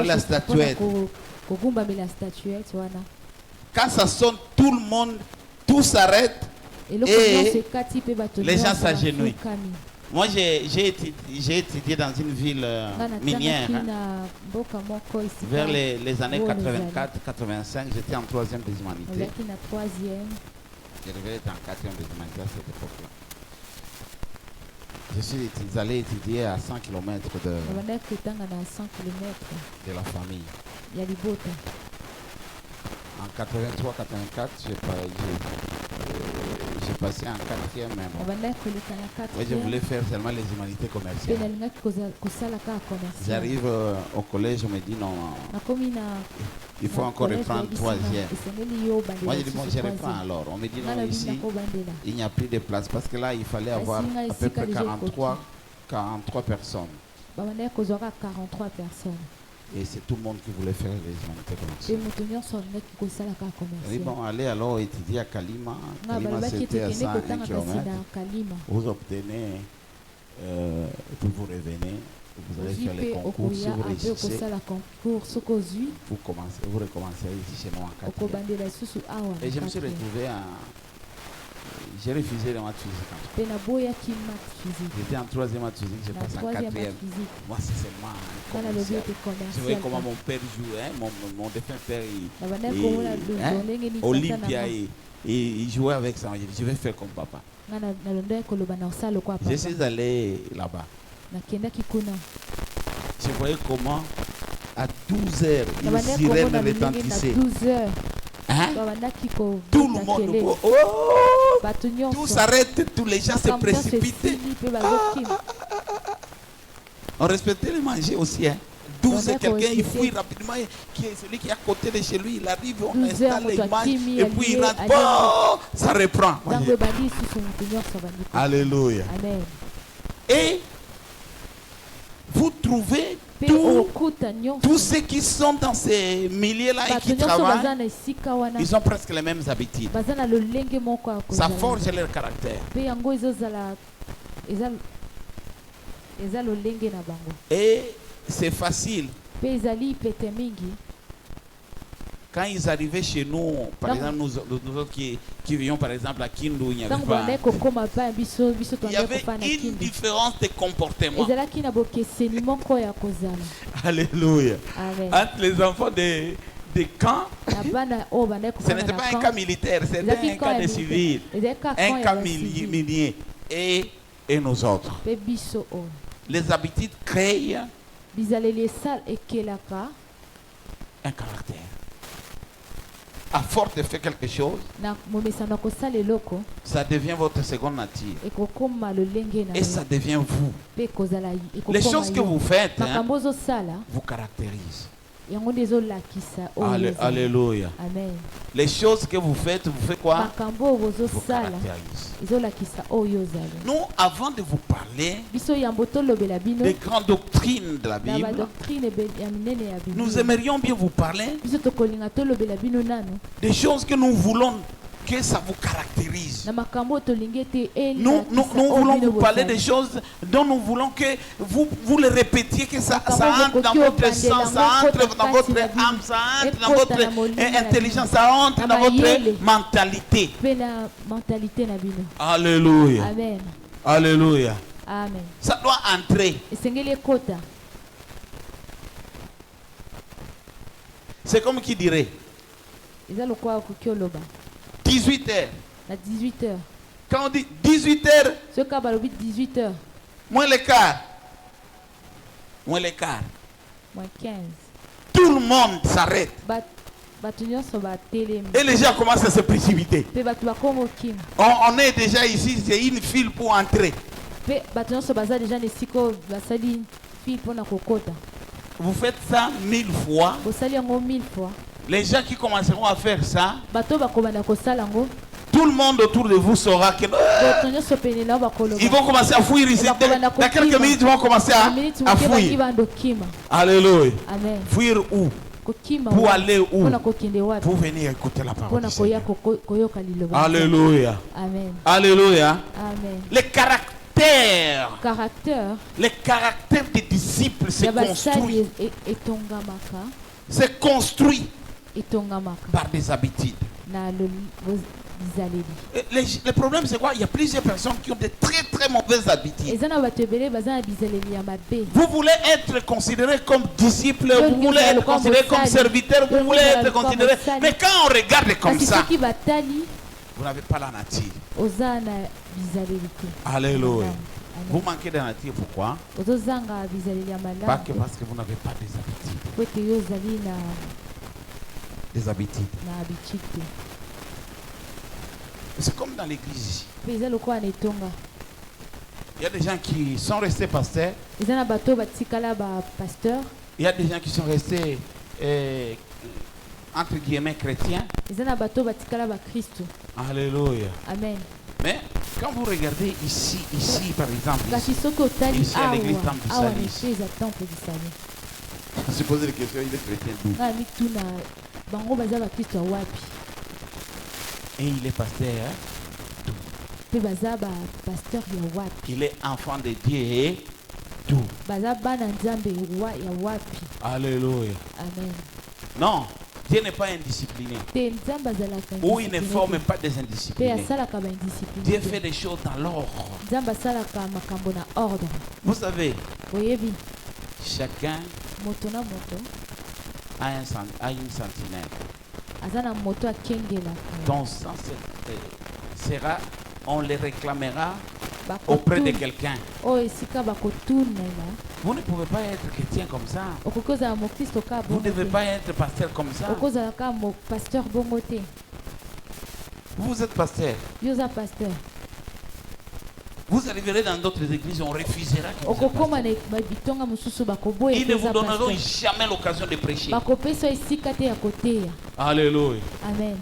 la statuette, kogumbamela statuette wana quand ça sonne, tout le monde, tout s'arrête. eloko Et nyonso ekati pe bato les gens nyonso s'agenouillent. bafukami. Moi, j'ai étudié dans une ville Nga minière. natangaki Hein. na mboka moko esika Vers les années oyo 84-85, j'étais en 3e des humanités. ozalaki na 3e. Je devais être en 4e des humanités à cette époque-là. Je suis allé étudier à 100 km nabandaki kotanga na 100 km de la famille. ya libota. En 83-84, j'ai passé en 4e même. nabandaki koleka na Oui, je 4e voulais faire seulement les humanités pe commerciales. nalingaki kosala kaka commercial. J'arrive au collège, on me dit non, nakomi na il faut na encore collège reprendre bayebisanga, 3e. esengeli yo obandela Moi, je dis bon, lisusu je reprends 3e. alors. On me dit Nga non, nabi ici, ndako obandela. il n'y a plus de place parce que là, il fallait avoir Asinga à peu esika près déjà 43 personnes. babandaki kozwaka 43 personnes Et c'est tout le monde qui voulait faire les humanités pe commerciales. moto nyonso alingaki kosala kaka Je dis commercial. bon, allez alors étudier à Kalima. nga Kalima, balobaki ete c'était à kende 101 kotanga kasi km. na kalima Vous obtenez, et puis vous revenez, vous allez ozwi faire les mpe concours. Si okoya vous ape réussissez, okosala concours soki ozwi vous recommencez ici chez nous en 4e. okobandela lisusu awa Et je na me suis 4e. retrouvé J'ai refusé les maths physiques. mpe naboyaki math physique J'étais en 3e maths physique, je na passe en 3e 4e. math physique Moi, c'est seulement un nga nalobi commercial. ete Je voyais commercial comment mon père joue, hein, mon défunt père, na bandaki komona ndenge nini tata Olympia, nanga et il jouait avec ça. J'ai dit, je vais faire comme papa. nga nalondaki koloba na osala lokwa Je papa suis allé là-bas. nakendaki kuna Je voyais comment, à 12h, na une bandaki sirène komona lolenge na retentissait. 12 heures Hein? babandaki Tout le kobeta monde. kelele Oh, bato tout nyonso s'arrête, tous les gens se makambo nyonso précipitent. esili mpe bazokima On respectait les manger aussi. Hein. 12 On a quelqu'un, il respecté. fouille rapidement. Qui est celui qui est à côté de chez lui, il arrive, on 12 heures, installe, il moto mange, akimi, et puis il allié, rentre. allié. Oh, ça reprend. ntango ebandi lisusu moto nyonso abandi ko- Alléluia. amen Et vous trouvez mpe tous okuta nyonso ceux qui sont dans ces milieux-là et bato qui nyonso baza travaillent, na esika wana ils ont presque les mêmes habitudes. baza na lolenge moko ya Ça kozala forge leur caractère. mpe yango ezozala eza lolenge na bango Et c'est facile. mpe ezali pete mingi Quand ils arrivaient chez nous, par Donc- exemple, nous autres qui vivons par exemple à Kindu, il n'y avait ntango pas. bandaki kokóma pa biso Il y twandaki avait kofa na une kindu différence de comportement. ezalaki na bokeseni moko ya kozala Alléluia. amen Entre les enfants des camps, na bana oyo bandaki ce kofanda n'était na pas un camp cas militaire, c'était ezalaki un camp cas ya de militaire. civil. ezalaki kaka Un camp ya cas bacivil minier. Et nous autres. mpe biso oyo Les habitudes créent bizaleli ekelaka un caractère. À force de faire quelque chose, na momesano ya kosala eloko ça devient votre seconde nature. ekokóma lolenge na Et ça devient vous. mpe ekozala Les choses que vous faites hein, makambo ozosala vous caractérisent. yango nde ezolakisa oyo ozali. Alléluia. amen Les choses que vous faites quoi? makambo oyo Vous bozosala caractérisent. ezolakisa oyo ozali Nous, avant de vous parler biso yambo tolobela bino des grandes doctrines de la na Bible, badoctrine ya minene ya nous biblia aimerions bien vous parler biso tokolinga tolobela bino nano des choses que nous voulons que ça vous caractérise. na makambo oyo tolingi ete Nous elakisa oyo voulons bino vous parler bozali. des choses dont nous voulons que vous les répétiez, que ça Makambo entre dans bokoki votre obandela sang, ça yango entre ekota dans votre kati na bino. âme, ça entre dans Ekota votre na molimo na intelligence, bino. ça entre Na dans votre mayele. mentalité. mpe na mentalité na bino Alléluia. amen Alléluia. amen Ça doit entrer. esengeli ekota C'est comme qui dirait eza lokola okoki oloba 18 heures. na 18 heures Quand on dit 18 heures, soki balobi 18 heures moins le quart. Moins le quart. moins 15 Tout le monde s'arrête. bato nyonso batelemi Et les gens commencent à se précipiter. mpe bato bakoma okima On est déjà ici, c'est une file pour entrer. mpe bato nyonso baza deja na esika oyo basali file mpona kokota Vous faites ça 1000 fois. bosali yango 1000 fois Les gens qui commenceront à faire ça, bato bakobanda kosala yango tout le monde autour de vous saura que bato nyonso pene nao ils vont bakoloba commencer à fuir ici. Dans quelques minutes, ils vont commencer à minute moke baki fuir. banda okima Alléluia. amen Fuir où? kokima Pour aller où? mpona kokende wapi Pour venir écouter la parole mpona du koya Seigneur. koyoka liloba Alléluia. amen Alléluia. amen Les caractères des disciples se ya basali construisent. etongamaka Se construit etongamaka par des habitudes. na bizaleli Le problème, c'est quoi? Il y a plusieurs personnes qui ont de très très mauvaises habitudes. eza na bato ebele baza na bizaleli ya mabe Vous voulez être considéré comme disciple, Yo, vous voulez yo, être yo, considéré comme yo, serviteur, yo, vous voulez yo, être yo, considéré. yo, Mais quand on regarde comme kasi ça, soki batali vous n'avez pas la nature. oza na bizaleli te Alléluia. Amen. Vous manquez de nature, pourquoi? ozozanga bizaleli ya Pas malamu que parce que vous n'avez pas des habitudes. po ete yo ozali Des habitudes. na habitude te C'est comme dans l'église ici. mpe eza lokola na etonga Il y a des gens qui sont restés pasteurs. eza na bato oyo batikala bapasteur Il y a des gens qui sont restés, entre guillemets, chrétiens. eza na bato oyo batikala bakristo Alléluia. amen Mais quand vous regardez ici, par exemple, kasi soki otali Ici, à l'église Temple du awa na Salut. eglise ya temple du salut on se pose des questions, il est chrétien d'où? ngai mituna bango baza bakristo ya wapi Et il est pasteur, hein? mpe baza bapasteur ya wapi Il est enfant de Dieu et tout. baza bana nzambe ya wapi Alléluia. amen Non, Dieu n'est pas indiscipliné. te nzambe azalaka Ou il ne indiscipliné forme te. pas des Pe indisciplinés. asalaka baindiscipline Dieu te. fait des choses dans l'ordre. Nzambe asalaka makambo na ordre. Vous savez, Oyebi chacun moto na moto a une sentinelle. aza na moto akengelaka Ton sang sera, on les réclamera auprès de quelqu'un. oyo esika bakotunela. Vous ne pouvez pas être chrétien comme ça. okoki ozala mokristo ka Vous ne bongo devez te. pas être pasteur comme ça. okoki ozala ka pasteur bongo te. Vous êtes pasteur. Yo oza pasteur Vous arriverez dans d'autres églises, on refusera que vous êtes okokóma pasteur. na bitonga mosusu bakoboya Ils te ne vous oza donneront pasteur. jamais l'occasion de prêcher. bakopesa yo esika te ya koteya. Alléluia. Amen.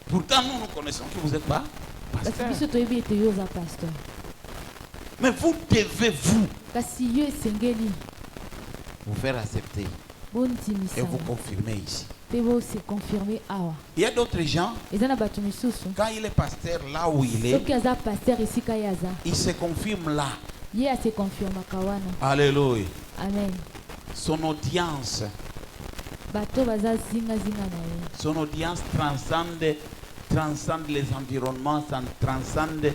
Pourtant, nous connaissons que vous n'êtes pas kasi pasteur. biso toyebi ete yo oza pasteur. Mais vous devez kasi yo esengeli vous faire accepter et bondimisa vous confirmer ici. mpe bose confirme awa. Il y a d'autres gens, eza na bato misusu quand il est pasteur là où il est, soki aza pasteur esika ye aza il se confirme là. ye ase confirmaka wana. Alléluia. Amen. Son audience, bato baza zingazinga na ye. son audience transcende les environnements, ça transcende,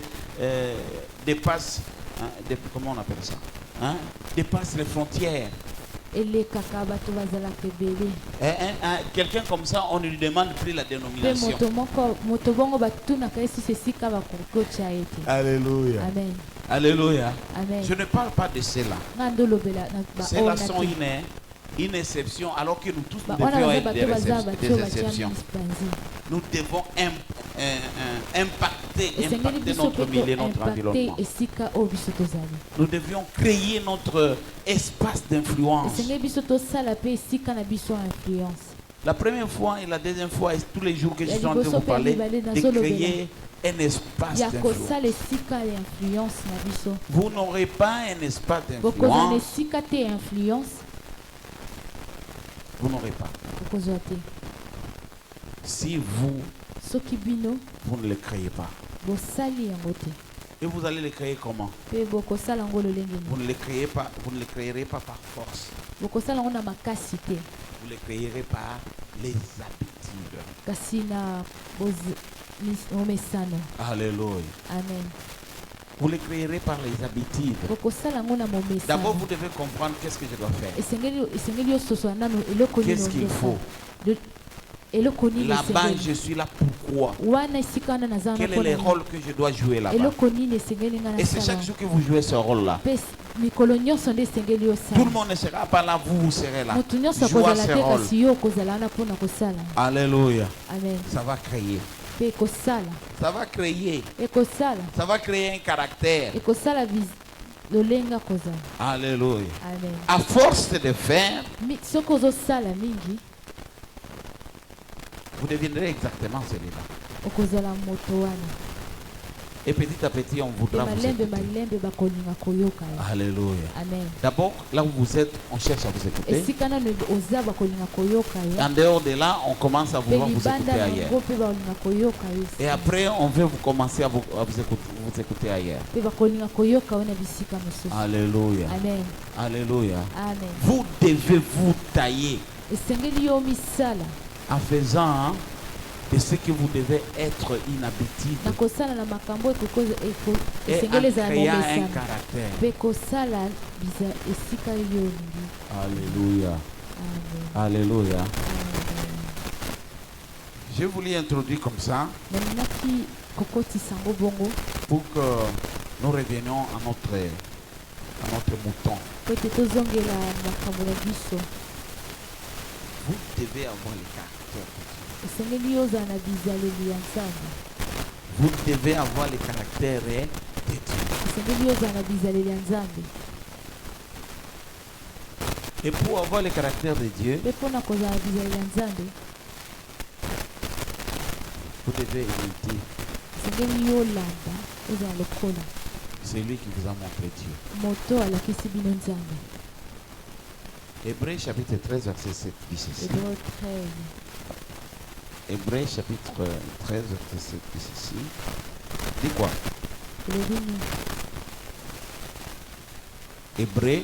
dépasse, hein, comment on appelle ça, hein, dépasse les frontières. elekaka bato bazalaka ebele. Quelqu'un comme ça, on ne lui demande plus la mpe dénomination. moto bongo batunaka ye susu esika bakokotya ye te. Alléluia. Amen. Alléluia. Amen. Je ne parle pas de cela. nga ndolobela na Cela baona sont te. une exception, alors que nous tous nous wana devions baza être bato baza des bato batya exceptions. mispanzi. Nous devons impacter esengeli biso notre mpe milieu, notre toimpacte environnement. esika oyo biso tozali. Nous devions créer notre espace d'influence. esengeli biso tosala mpe esika na biso ya influence. La première fois et la deuxième fois, et tous les jours que je Ya suis en train de liboso vous mpe ya parler, mibale de nazolobela créer un espace ya d'influence. kosala esika ya influence na biso. Vous n'aurez pas un espace bokozala na d'influence. esika te ya influence Vous n'aurez pas. okozwa te Si vous, soki bino vous ne le créez pas. bosali yango te. Et vous allez le créer comment? mpe bokosala yango lolenge Vous nini. ne le créez pas, vous ne le créerez pas par force. bokosala yango na makasi te Vous le créerez par les habitudes. kasi na momesano. Alléluia. Amen. Vous le créerez par les habitudes. bokosala yango na D'abord, momesano. vous devez comprendre qu'est-ce que je dois faire. esengeli ososwa nano eloko nini Qu'est-ce qu'il faut? eloko nini Là-bas, esengeli je suis là pourquoi? wana esika wana naza wana Quel est le mpona rôle que je dois jouer là-bas? eloko nini esengeli nga Et c'est nasala chaque jour que vous jouez ce rôle-là. mpe mikolo nyonso nde esengeli Tout le osala. monde ne sera pas là, vous serez là. moto nyonso Joue à akozala ce te rôle. kasi yo okozala wana mpona kosala. Alléluia. Amen. Ça va créer. mpe ekosala Ça va créer. ekosala Ça va créer un caractère. ekosala lolenga kozala. Alléluia. Amen. À force de faire, soki ozosala mingi vous deviendrez exactement celui-là. okozala moto wana Et petit à petit, on mpe voudra vous malembe écouter. malembe bakolinga koyoka yo. Alléluia. Amen. D'abord, là où vous êtes, on cherche à vous écouter. esika nano oza bakolinga koyoka yo En dehors de là, on commence à mpe vouloir vous libanda écouter ailleurs. nango mpe bakolinga koyoka yo Et après, on veut vous commencer à vous écouter ailleurs. mpe bakolinga koyoka yo na bisika mosusu. Alléluia. Amen. Alléluia. Amen. Vous devez vous tailler esengeli yo misala en faisant de ce que vous devez être inhabitude na kosala na makambo et esengeli en ezala na créant un omesana caractère. mpe kosala esika yo olingi. Alléluia. Amen. Alléluia. Amen. Je voulais introduire comme ça nalinaki kokotisa yango bongo pour que nous revenions à notre mouton. po ete tozongela makambo na biso. Vous devez avoir le caractère de Dieu. esengeli yo ozala na bizaleli ya nzambe. Vous devez avoir le caractère de Dieu. esengeli yo ozala na bizaleli ya nzambe. Et pour avoir le caractère de Dieu, mpe mpona kozala na bizaleli ya nzambe vous devez imiter esengeli yo olanda ozala lokola celui qui vous a montré Dieu. moto alakisi bino nzambe. Hébreux chapitre 13, verset 7 dit ceci. Hébreu 13 Hébreux chapitre 13, verset 7 dit ceci. Dis quoi? elobi nini? Hébreux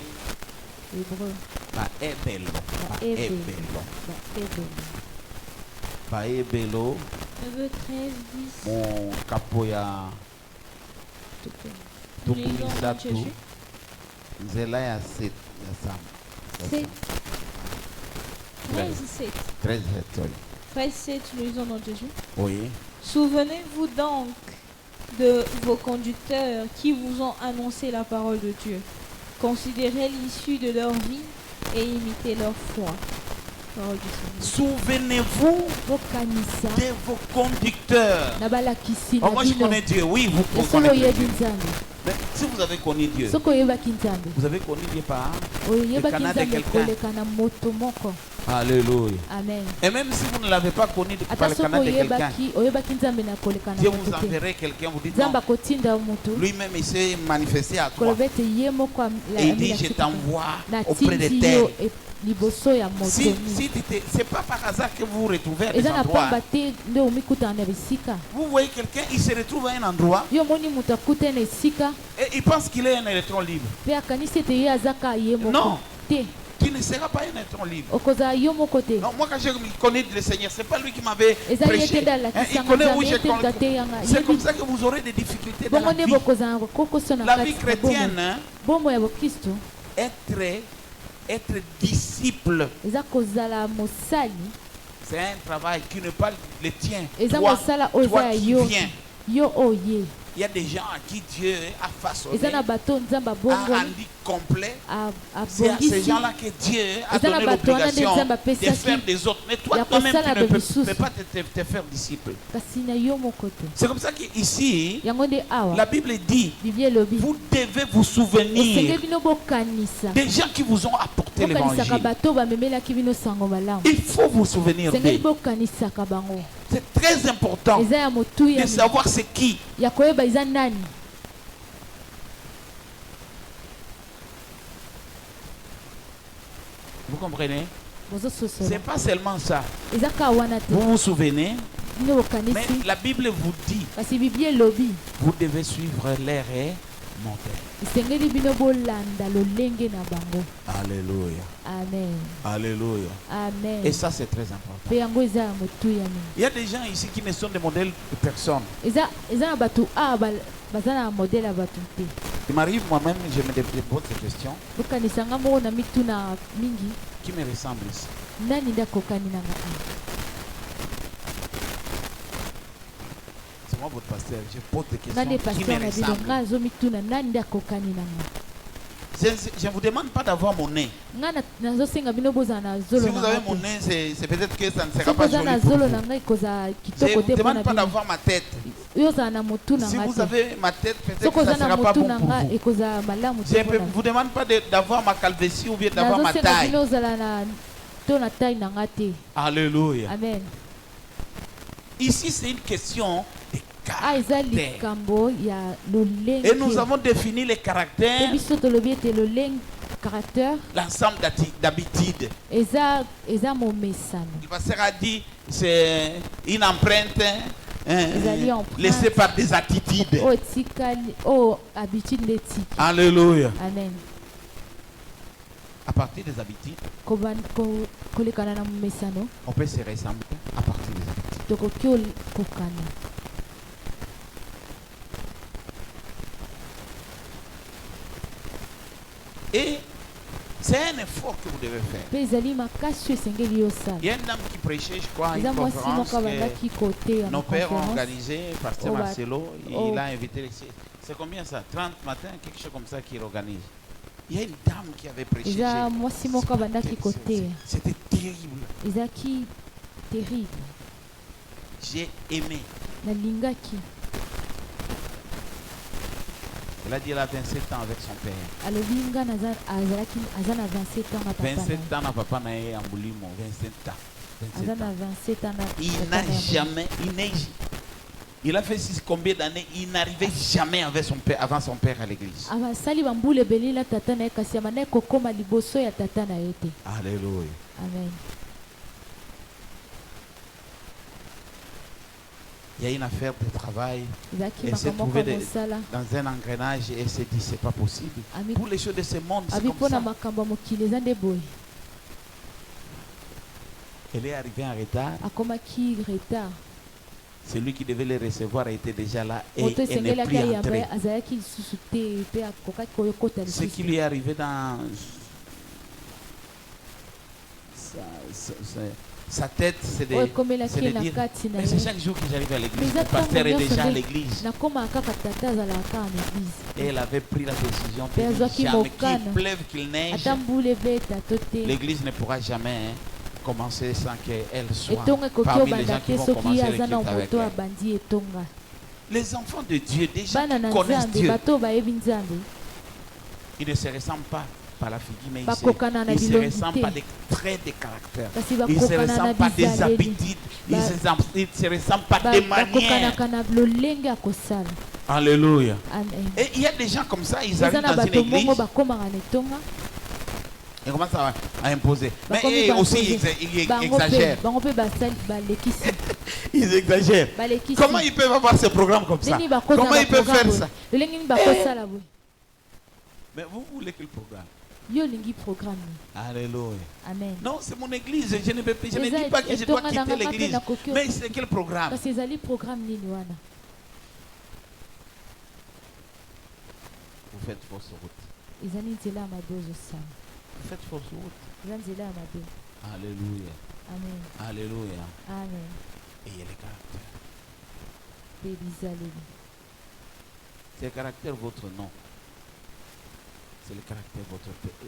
Hébreu. baebelo Baebelo. baebelo Baebelo. baebelo Hébreux 13, 10. mon kapo ya Nous lisons dans tukumisatu Jésus. nzela ya 7 ya sam 7. 13, 7. 13 sorry. 13, 7, nous lisons dans Jésus. Oui. Souvenez-vous donc de vos conducteurs qui vous ont annoncé la parole de Dieu. Considérez l'issue de leur vie et imitez leur foi. Parole du Seigneur. Souvenez-vous Bokanisa. de vos conducteurs. Na balakisi Oh, na moi je bino. connais Dieu, oui, vous Soko connaissez oyebi Dieu. Nzambe. Mais si vous avez connu Dieu, Soko oyebaki Nzambe. vous avez connu Dieu par. Oyebaki Canada Nzambe quelqu'un. koleka na moto moko. Alléluia. Amen. Et même si vous ne l'avez pas connu par Ata le soko canal de quelqu'un, oyebaki Nzambe na koleka na Dieu moto vous te. enverrait quelqu'un, vous dites Nzambe non, akotinda moto. lui-même il s'est manifesté à toi. Koloba ete ye moko Et il dit, je t'envoie auprès de natindi terre. yo liboso ya moto Si, nini. c'est pas par hasard que vous vous retrouvez à des eza na endroits. pamba te nde omikutana na bisika Vous voyez quelqu'un, il se retrouve à un endroit yo omoni moto akuta na esika et il pense qu'il est un électron libre. mpe akanisi ete ye azaka ye Non. moko te Tu ne seras pas un électron libre. okozala yo moko te Non, moi quand j'ai connu le Seigneur, c'est pas lui qui m'avait eza ye prêché. te nde Hein, il alakisanga connaît où nzambe j'ai ye te mutu ateyanga C'est comme ça que vous aurez des difficultés dans bongo la nde vie. bokozala na kokoso na La vie kati na chrétienne, hein, bomoi ya bokristo être disciple, eza kozala mosali c'est un travail qui n'est pas le tien. eza Toi, mosala oyo eza toi ya qui yo viens. yo oye Il y a des gens à qui Dieu a façonné, eza na bato nzambe a abongoli rendu complet. C'est à ces abongisi gens-là que Dieu a Eza na donné bato wana nde l'obligation Nzambe de apesaki faire des autres. Mais toi, ya toi-même, kosala tu ne bamisusu. peux pas te faire disciple. kasi na yo moko te C'est comme ça qu'ici, yango nde awa la Bible dit, biblia elobi vous devez vous souvenir esenge bino bokanisa des gens qui vous ont apporté bokanisaka l'évangile. bato bamemelaki bino sango malamu Il faut vous souvenir esengeli d'eux. bokanisaka bango C'est très important eza ya motuya de savoir c'est qui. ya koyeba eza nani Vous comprenez? bozososola C'est pas seulement ça. eza kaka wana te Vous vous souvenez? bino Mais bokanisi la Bible vous dit, kasi biblia elobi vous devez suivre l'air et monter. esengeli bino bolanda lolenge na bango Alléluia. amen Alléluia. amen Et ça, c'est très important. mpe yango eza ya motuya mingi Il y a des gens ici qui ne sont des modèles de personne. eza na bato awa baza na modele ya bato te Il m'arrive moi-même, je me pose cette question. bokanisanga moko na mituna mingi Qui me ressemble ici? nani nde akokani nanga awa C'est moi votre pasteur. Je pose des nani questions. Qui paster me na bino nga ressemble? azomituna nani nde akokani nanga Je ne vous demande pas d'avoir mon nez. nga nazosenga bino bozala na Si zolo vous na avez nga mon te nez, c'est peut-être que ça ne sera soki pas oza na joli pour zolo vous. na ngai kozala Je kitoko ne te vous mpona demande pas bino d'avoir ma tête. yo ozala na motu na Si nga vous te avez ma tête, peut-être soki que ça oza ne na sera pas motu bon na pour nga vous. ekozala malamu Je te ne mpona vous demande pas d'avoir ma calvitie ou bien d'avoir ma nazosenga taille. bino ozala na to na taille na nga te Alléluia. amen Ici, c'est une question de eza caractère. likambo ya lolenge Et nous avons défini les te caractères, biso tolobi ete lolenge caractère l'ensemble d'habitudes. eza momesano Le pasteur a dit c'est une empreinte Ezali empreinte. laissée par des attitudes. oyo etikali oyo habitude nde etiki Alléluia. amen À partir des habitudes, kolekana na momesano on peut se ressembler à partir des habitudes. tokoki kokana Et c'est un effort que vous devez faire. mpe ezali makasi oyo esengeli yosala Il y a une dame qui prêchait, je crois, à eza une mwasi conférence moko que abandaki koteya nos na pères ont conférence organisé. Pasteur Oh, bah, Marcelo, oh. il a invité les... C'est combien ça? 30 matin, quelque chose comme ça qu'il organise. Il y a une dame qui avait prêché. eza mwasi moko abandaki koteya C'était terrible. ezalaki terrible J'ai aimé. nalingaki Elle a dit elle a 27 ans avec son père. alobi nga azalaki aza na 27 ans na papa na ye. 27 ans na papa na ye ya mbulimo. 27 ans. aza 27 na ans. 27 ans na Il papa n'a na ye. jamais, il a fait combien d'années, il n'arrivait jamais avec son père, avant son père à l'église. abasali bambula ebele na tata na ye kasi abandaki kokóma liboso ya tata na ye te Alléluia. amen Il y a une affaire de travail. ezalaki Et s'est makambo trouvé moko ya mosala dans un engrenage et s'est dit c'est pas possible. Ami- Pour les choses de ce monde, c'est abi comme mpo na ça. makambo ya mokili eza nde boye Elle est arrivée en retard. akomaki retard Celui qui devait les recevoir était déjà là et moto elle n'est esengelaki plus ayamba entrée. ye azalaki lisusu te mpe akokaki koyokota Ce qui lisusu lui est arrivé dans sa tête, c'est oyo de ekomelaki ye na dire kati na mais c'est ye chaque jour que j'arrive à l'église. Mais Le attends, pasteur est mon déjà à Dieu, l'église. nakomaka kaka tata azalaka kaka na église Et elle avait pris la décision Mpe de dire azwaki jamais mokano. qu'il pleuve, qu'il neige, ata mbula ebeta to te l'église ne pourra jamais commencer sans qu'elle soit etonga ekoki parmi les obanda gens qui te vont soki commencer le aza na culte avec moto elle. abandi etonga Les enfants de Dieu, des gens bana qui na connaissent nzambe Dieu, bato oyo bayebi nzambe ils ne se ressemblent pas par la figure, mais bakokana na ils se bilongi ressemblent te pas des traits de caractère. kasi Ils ne se bakokana na ressemblent pas des bizaleli habitudes, ils Ba- ne se ressemblent pas des manières. bakokanaka na lolenge ya kosala Alléluia. Amen. Et il y a des gens comme ça, ils eza arrivent na dans une bato mongo église, bakomaka na etonga ils commencent à imposer. Mais bakomi aussi, ils bango mpe exagèrent. bango mpe basali balekisi Ils exagèrent. balekisi Comment ils peuvent avoir ce programme comme ça? nini bakoza Comment na ils peuvent programme faire boye? ça? lolenge nini bakosala boye Mais vous voulez quel programme? yo olingi programme Alléluia. amen Non, c'est mon église. Je ne Eza dis pas que je dois etonga quitter nanga mpe l'église. nakoki Mais c'est quel programme? kasi ezali programme nini wana Vous faites fausse route. ezali nzela ya mabe ozosala Vous faites fausse route. eza nzela ya mabe Alléluia. amen Alléluia. amen Et il y a les caractères. mpe bizaleli C'est le caractère votre nom. C'est le caractère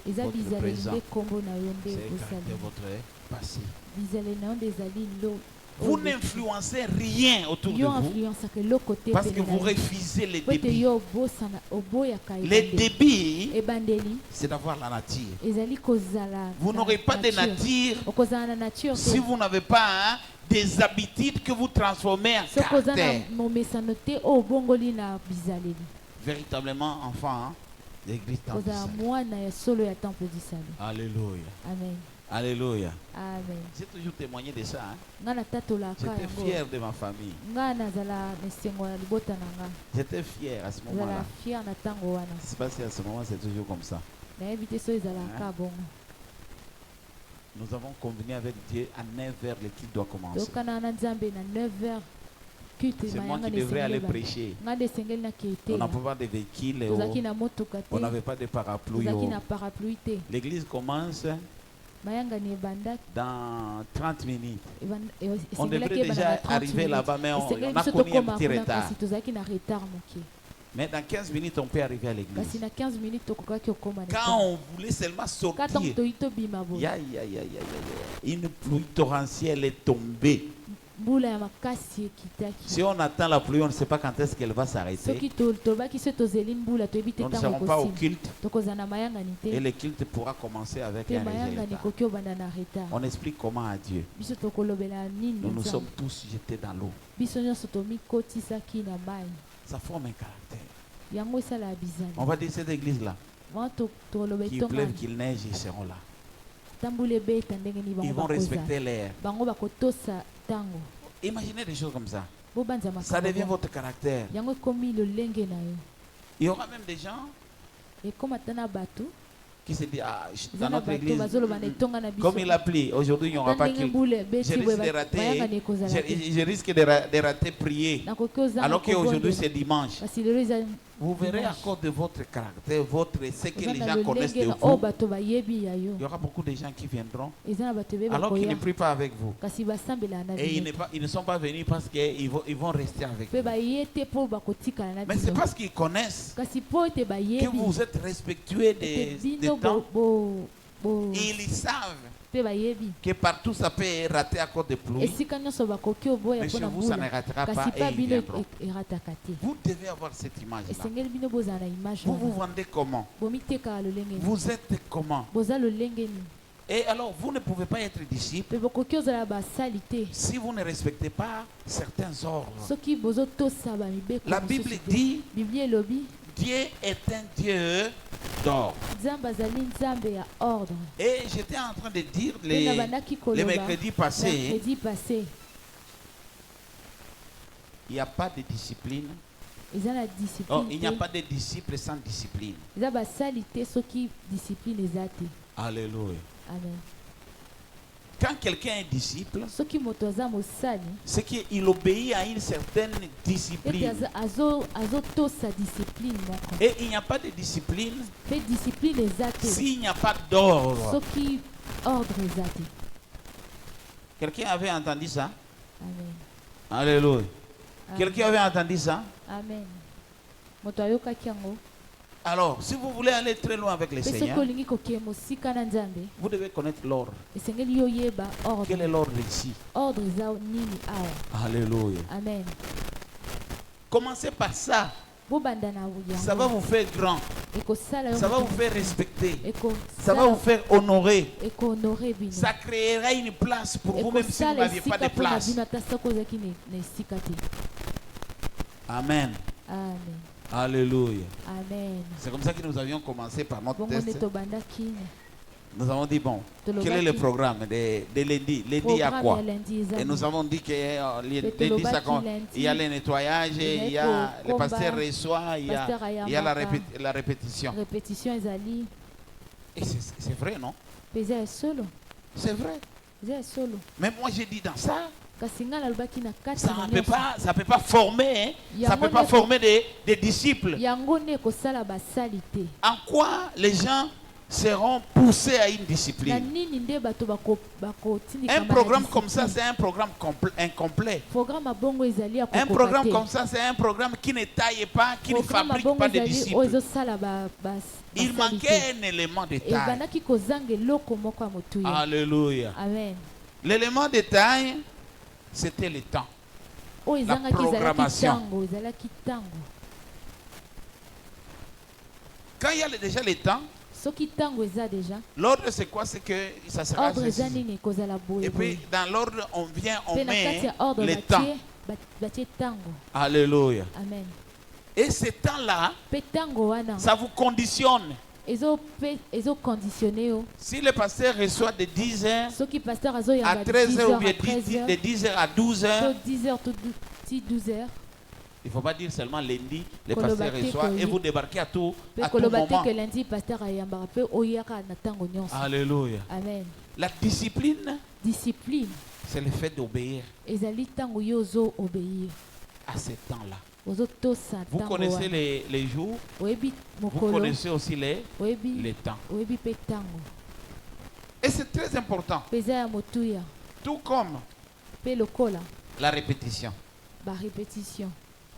eza votre bizaleli présent. nde nkombo na yo nde C'est le osali caractère votre passé. bizaleli na yo nde ezali lo Vous n'influencez rien autour de yo vous influenceaka eloko te parce que pene vous na yo refusez les po ete débits. yo oboyaka Les débits, ebandeli c'est d'avoir la nature. ezali kozala Vous na n'aurez pas de nature. nature okozala na nature te si vous n'avez pas des habitudes que vous transformez en soki oza na caractère. momesano te oyo obongoli na bizaleli Véritablement enfant de l'église Temple du kozala Salut. mwana ya solo ya temple du salut Alléluia. amen Alléluia. amen J'ai toujours témoigné de ça. Hein. ngai natatolaka J'étais yango fier de ma famille. ngai nazala na esengo ya libota na ngai J'étais fier à ce nazala moment-là. fier na ntango wana Je ne sais pas si à ce moment c'est toujours comme ça. nayebi te so ezalaka bongo Nous avons convenu avec Dieu à 9h le culte doit commencer. tokana na nzambe na 9h culte C'est moi mayanga qui devrais aller na prêcher. ngai nde esengeli nakei te On n'a pas de véhicule, tozalaki na motuka te on n'avait pas de parapluie. tozalaki na parapluie te L'église commence mayanga ni ebandaki dans 30 minutes. On esengelaki devrait ebanda déjà na 30 arriver là-bas, mais esengeli on a biso connu un tokóma petit kuna retard. kasi tozalaki na retard moke Mais dans 15 minutes, on peut arriver à kasi l'église. na 15 minutes tokokaki okóma na Quand on voulait seulement ka ntango sortir, toyi tobima boye une pluie torrentielle est tombée. mbula ya makasi ekitaki Si on attend la pluie, on ne sait pas quand est-ce qu'elle va s'arrêter. soki tolobaki so tozeli mbula toyebi te Nous ne ntango serons pas au ekosila culte tokozala na mayangani et te le culte pourra commencer avec mpe un léger mayangani retard. ekoki obanda na retard On explique comment à Dieu. biso tokolobela nini Nous nous nzambe sommes tous jetés dans l'eau. biso nyonso tomikotisaki na mai Ça forme un caractère. yango esala ya bizali On va dire cette église-là, wana toloba qu'il etonga pleuve, qu'il neige, ils seront là. tambula ebeta ndenge nini Ils bango vont bakozala respecter l'air. bango bakotosa ntango Imaginez des choses comme ça. bobanza Ça devient makambo votre caractère. yango ekomi lolenge na yo Il y aura même des gens ekóma ta na bato qui se disent, ah, eza dans na notre bato église, bazoloba na etonga na biso comme il a plu, aujourd'hui il n'y aura ata pas ndenge qu'il. mbula Je ebeti risque boye de rater, mayangani ekozala te je risque de rater prier. nakoki ozanga Alors qu'aujourd'hui kobondela. c'est dimanche. kasi lelo eza Vous verrez à dimanche. cause de votre caractère, ce que eza les na gens connaissent de lolenge na oyo vous. bato bayebi ya yo Il y aura beaucoup de gens qui viendront eza na bato ebeba alors qu'ils ne koya prient pas avec vous. kasi basambela na Et bino ils ne sont pas venus parce qu'ils vont rester avec mpe vous. baye te mpo bakotikala na Mais c'est bino parce qu'ils connaissent kasi mpo ete que bayebi vous êtes respectueux ete des bino temps. mpe Ils savent bayebi que partout ça peut rater à cause de pluie. esika nyonso bakoki oboya Mais mpo chez na vous, ça ne mbula ratera pas kasi et mpa ils bino viendront. erataka te Vous devez avoir cette image-là. esengeli bino bozala na image Vous vous wana vendez comment? bomitekaka lolenge nini Vous êtes comment? boza lolenge nini Et alors, vous ne pouvez pas être disciple mpe bokoki ozala basali te si vous ne respectez pas certains ordres. soki bozotosa bamibeko La mosusu Bible te. dit biblia elobi Dieu est un Dieu d'ordre. nzambe azali nzambe ya ordre Et j'étais en train de dire mpe na bandaki les koloba mercredis passés mercredi passé Il n'y a pas de discipline. eza na Oh, discipline il n'y a te. pas de disciple sans discipline. eza basali te soki discipline eza te. Alléluia. Amen. Quand quelqu'un est disciple, soki moto aza mosali c'est qu'il obéit à une certaine ete discipline. azotosa discipline moko Et il n'y a pas de discipline mpe discipline eza te s'il n'y a pas d'ordre. soki ordre eza te. Quelqu'un avait entendu ça? Amen. Alléluia. Amen. Quelqu'un avait entendu ça? Amen. Moto ayokaki yango. Alors, si vous voulez aller très loin avec le mpe soki Seigneur, olingi kokee mosika na nzambe vous devez connaître l'ordre. esengeli yo oyeba Quel est ordre. l'ordre ici? Ordre eza nini awa. Alléluia. Amen. Commencez par ça. bobanda na Ça va yango vous faire grand. ekosala yo Ça va moto vous faire respecter. ekosala- Ça va vous faire honorer. ekohonore bino Ça créera une place pour vous, même si vous ekosala n'aviez pas de esika mpona place. bino ata soki ozalaki na esika te. Amen. Amen. Alléluia. Amen. C'est comme ça que nous avions commencé par notre bongo nde test. tobandaki Nous avons dit, bon, Tolobaki. quel est le programme de lundi? Lundi, à programme quoi? ya lundi eza Et nous nini? avons dit que lundi, Tolobaki ça compte. lundi. Il y a le nettoyage, il y a le combat, pasteur reçoit, il y a pasteur ayambaka, la répétition. répétition ezali Et c'est vrai, non? mpe eza ya solo C'est vrai. eza ya solo Mais moi, j'ai dit dans ça, kasi ngai nalobaki na kati ça na ne peut nyonso. pas, ça peut pas former, hein? Ça Yango peut pas ne- former des disciples. yango nde ekosala basali te. En quoi les gens seront poussés à une na discipline? nini nde bato bakotindikama Un na programme comme ça, discipline. c'est un programme incomplet. programme ya bongo ezali ya Un kokoka programme te. comme ça, c'est un programme qui ne taille pas, qui ne Programme ya fabrique bongo pas de ezali oyo disciples. ezosala Il basali manquait te. un élément de taille. ebandaki kozanga eloko moko ya motuya. Alléluia. Amen. L'élément de taille, c'était le temps. oyo La ezangaki ezalaki programmation. ntango ezalaki ntango Quand il y a déjà le temps, soki ntango eza deja l'ordre c'est quoi? C'est que ça sera ordre eza ceci. nini ekozala Et boye boye. puis dans l'ordre, on vient, on mpe na kati met ya ordre le temps. batie ntango. Alléluia. Amen. Et ce temps-là, mpe ntango wana ça vous conditionne. ezoconditionne yo. Si le pasteur reçoit de 10h soki pasteur à azoyamba 13h ou 10h bien à 13h de 10h à to 12h, 10h to 12h il ne faut pas dire seulement lundi, le Koloba pasteur te reçoit et koyi. vous débarquez à tout mpe koloba te moment. ke lundi pasteur ayambaka mpe oyaka na ntango nyonso. Alléluia. Amen. La discipline, Discipline c'est le fait d'obéir ezali ntango yo ozo-obéir à ce temps-là. ozotosa Vous ntango connaissez wana. les jours, oyebi vous mokolo connaissez aussi les oyebi temps. oyebi mpe ntango Et c'est très important. mpe eza ya motuya Tout comme mpe lokola la répétition. barépétition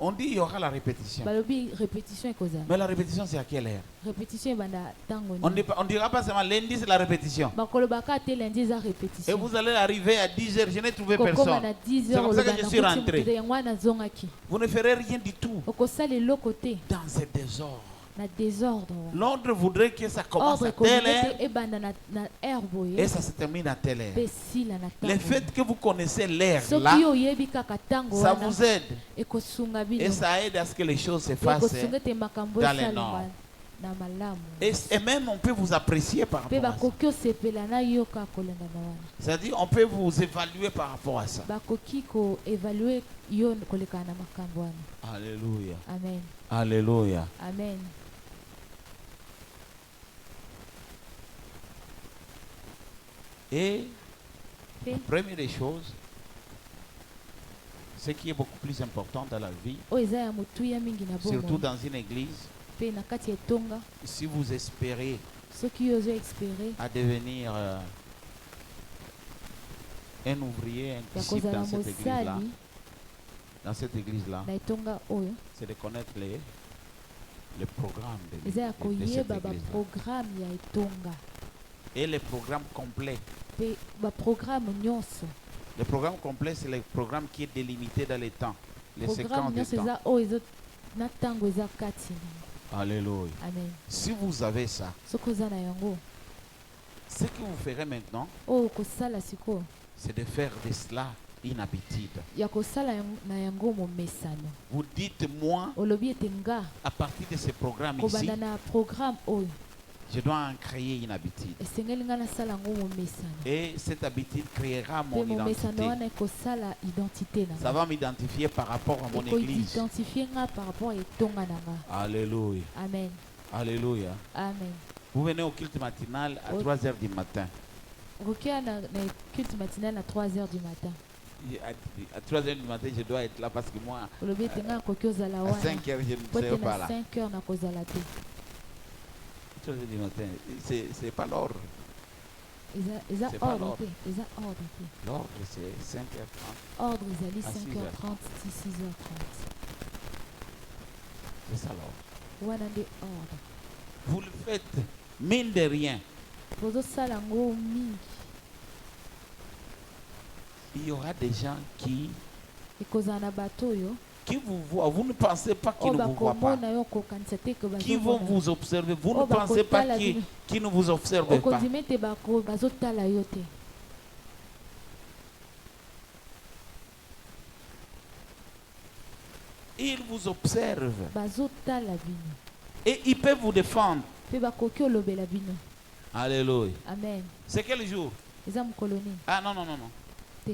On dit il y aura la répétition. balobi répétition ekozala. Mais la répétition, c'est à quelle heure? Répétition ebanda ntango On nini. ne dira pas seulement lundi, c'est la répétition. bakolobaka te lundi eza Et répétition vous allez arriver à 10h, je n'ai trouvé kokoma personne. na 10 C'est heures comme ça que oloba je na suis kuti rentré. moto yango wana azongaki Vous ne ferez rien du tout okosala eloko te dans ce désordre. na désordre wana. L'ordre voudrait que ça commence ordre à telle ekolingi heure te ebanda na aire boye et ça se termine à telle heure. mpe sila na Le ntango. fait que vous connaissez l'air soki là, oyebi kaka ntango ça wana vous aide ekosunga bino et ça aide à ce que les choses se fassent. ekosunga ete makambo dans les esalema normes. na malamu Et même on peut vous apprécier par mpe rapport à ça. bakoki osepela na yo kaka kolanda na wana C'est-à-dire on peut vous évaluer par rapport à ça. bakoki koevalue yo kolekana na makambo wana. Alléluia. Amen. Alléluia. Amen. Et mpe la première des choses, ce qui est beaucoup plus important dans la vie, oyo eza ya motuya mingi na surtout bomoi dans une église, mpe na kati ya etonga si vous espérez soki yo ozoexpere à devenir un ouvrier, un ya disciple kozala dans cette église-là, mosali dans na etonga oyo c'est de connaître les programmes de eza ya cette koyeba église-là. baprogramme ya etonga Et les programmes complets. mpe baprogramme nyonso. Le programme complet, c'est le programme qui est délimité dans le temps, les séquences programme de nyonso temps. eza oyo na ntango eza kati na. Alléluia. Amen. Si vous avez ça, soki oza na yango ce que vous ferez maintenant, oyo okosala sikoyo c'est de faire de cela une habitude. ya kosala na yango momesano. Vous dites, moi, olobi ete nga à partir de ce programme ici, kobanda na programme oyo Je dois en créer une habitude. esengeli nga nasala yango momesano Et cette habitude créera mon mpe momesano identité. wana ekosala identité na Ça va m'identifier par rapport à mon église. ekoidentifie nga par rapport etonga na nga. Alléluia. Amen. Alléluia. Amen. Vous venez au culte matinal à Oui. 3 heures du matin. okokia na culte matinal à 3h du matin À 3 heures du matin, je dois être là parce que moi, olobi ete nga akoki ozala à wana 5 heures, je po ne ete serai pas na là. 5h nakozala te. 3 heures du matin, c'est pas l'ordre. eza C'est pas ordre l'ordre. te eza ordre te L'ordre, c'est 5h30. ordre ezali À 5h30 ti 6h30 C'est ça l'ordre. wana nde ordre. Vous le faites, mine de rien. bozosala yango mingi Il y aura des gens qui ekozala na bato oyo vous voient. Vous ne pensez pas qu'ils oyo ne vous voient pas. bakomona yo kokanisa te ke Qui vont bazomona vous observer. Vous Oh, ne pensez pas bakotala qu'ils bino. ne vous observent pas. okondima ete bazotala yo te. Ils vous observent. bazotala bino Et ils peuvent vous défendre. mpe bakoki olobela bino. Alléluia. Amen. C'est quel jour? eza mokolo nini Ah non, non, non, non. te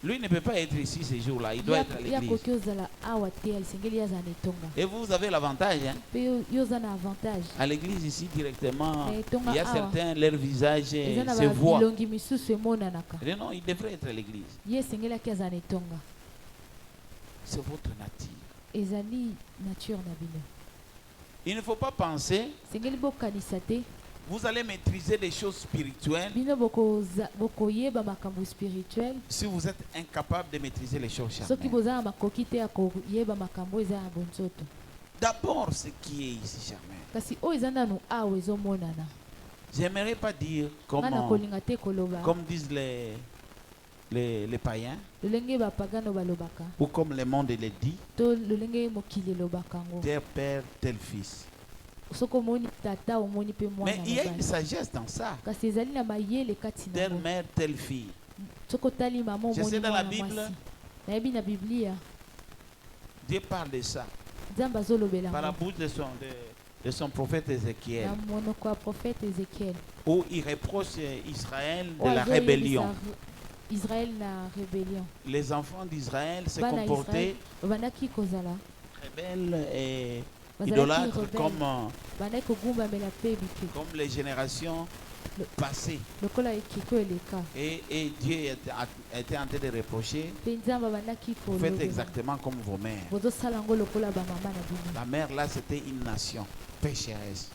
Lui ne peut pas être ici ces jours-là. Il doit être à ye l'église. akoki ozala awa te alisengeli ye aza na etonga Et vous avez l'avantage. Hein? mpe yo oza na avantage À l'église ici directement, Mais Tonga il y a awa. certains, leur visage eza na se voit. bilongi misusu emonanaka. Et non, il devrait être à l'église. ye esengelaki aza na etonga. C'est votre nature. ezali nature na bino. Il ne faut pas penser, esengeli bokanisa te vous allez maîtriser des choses spirituelles bino bokoyeba makambo spirituel si vous êtes incapable de maîtriser les choses soki charnelles. boza na makoki te ya koyeba makambo oyo eza ya bonzoto. D'abord, ce qui est ici charnel. kasi oyo eza nanu awa ezomonana J'aimerais pas dire comme, nga na kolinga te koloba comme disent les païens, lolenge bapagano balobaka ou comme le monde le dit, to lolenge mokili elobaka yango. tel père, tel fils. soki omoni tata omoni mpe Mais mwana il y a une mobali. sagesse dans ça. kasi ezali na mayele kati na Telle yango. mère, telle fille. soki otali mama Je omoni sais dans la mwana Bible, mwasi nayebi na biblia Dieu parle de ça nzambe azolobela par la yango bouche de son prophète Ézéchiel, na monoko ya prophète Ézéchiel où il reproche Israël de oyo la azoyebisa rébellion. Israël na rébellion. Les enfants d'Israël se Bana comportaient Israël babandaki kozala rebelles et bazalaki idolâtres rebelle bandaki kogumbamela mpe bike comme les générations passées. lokola ekeko eleka Et Dieu était en train de reprocher, mpe nzambe abandaki vous faites kolobela exactement comme vos mères. bozosala yango lokola bamama na bino. La mère là, c'était une nation pécheresse.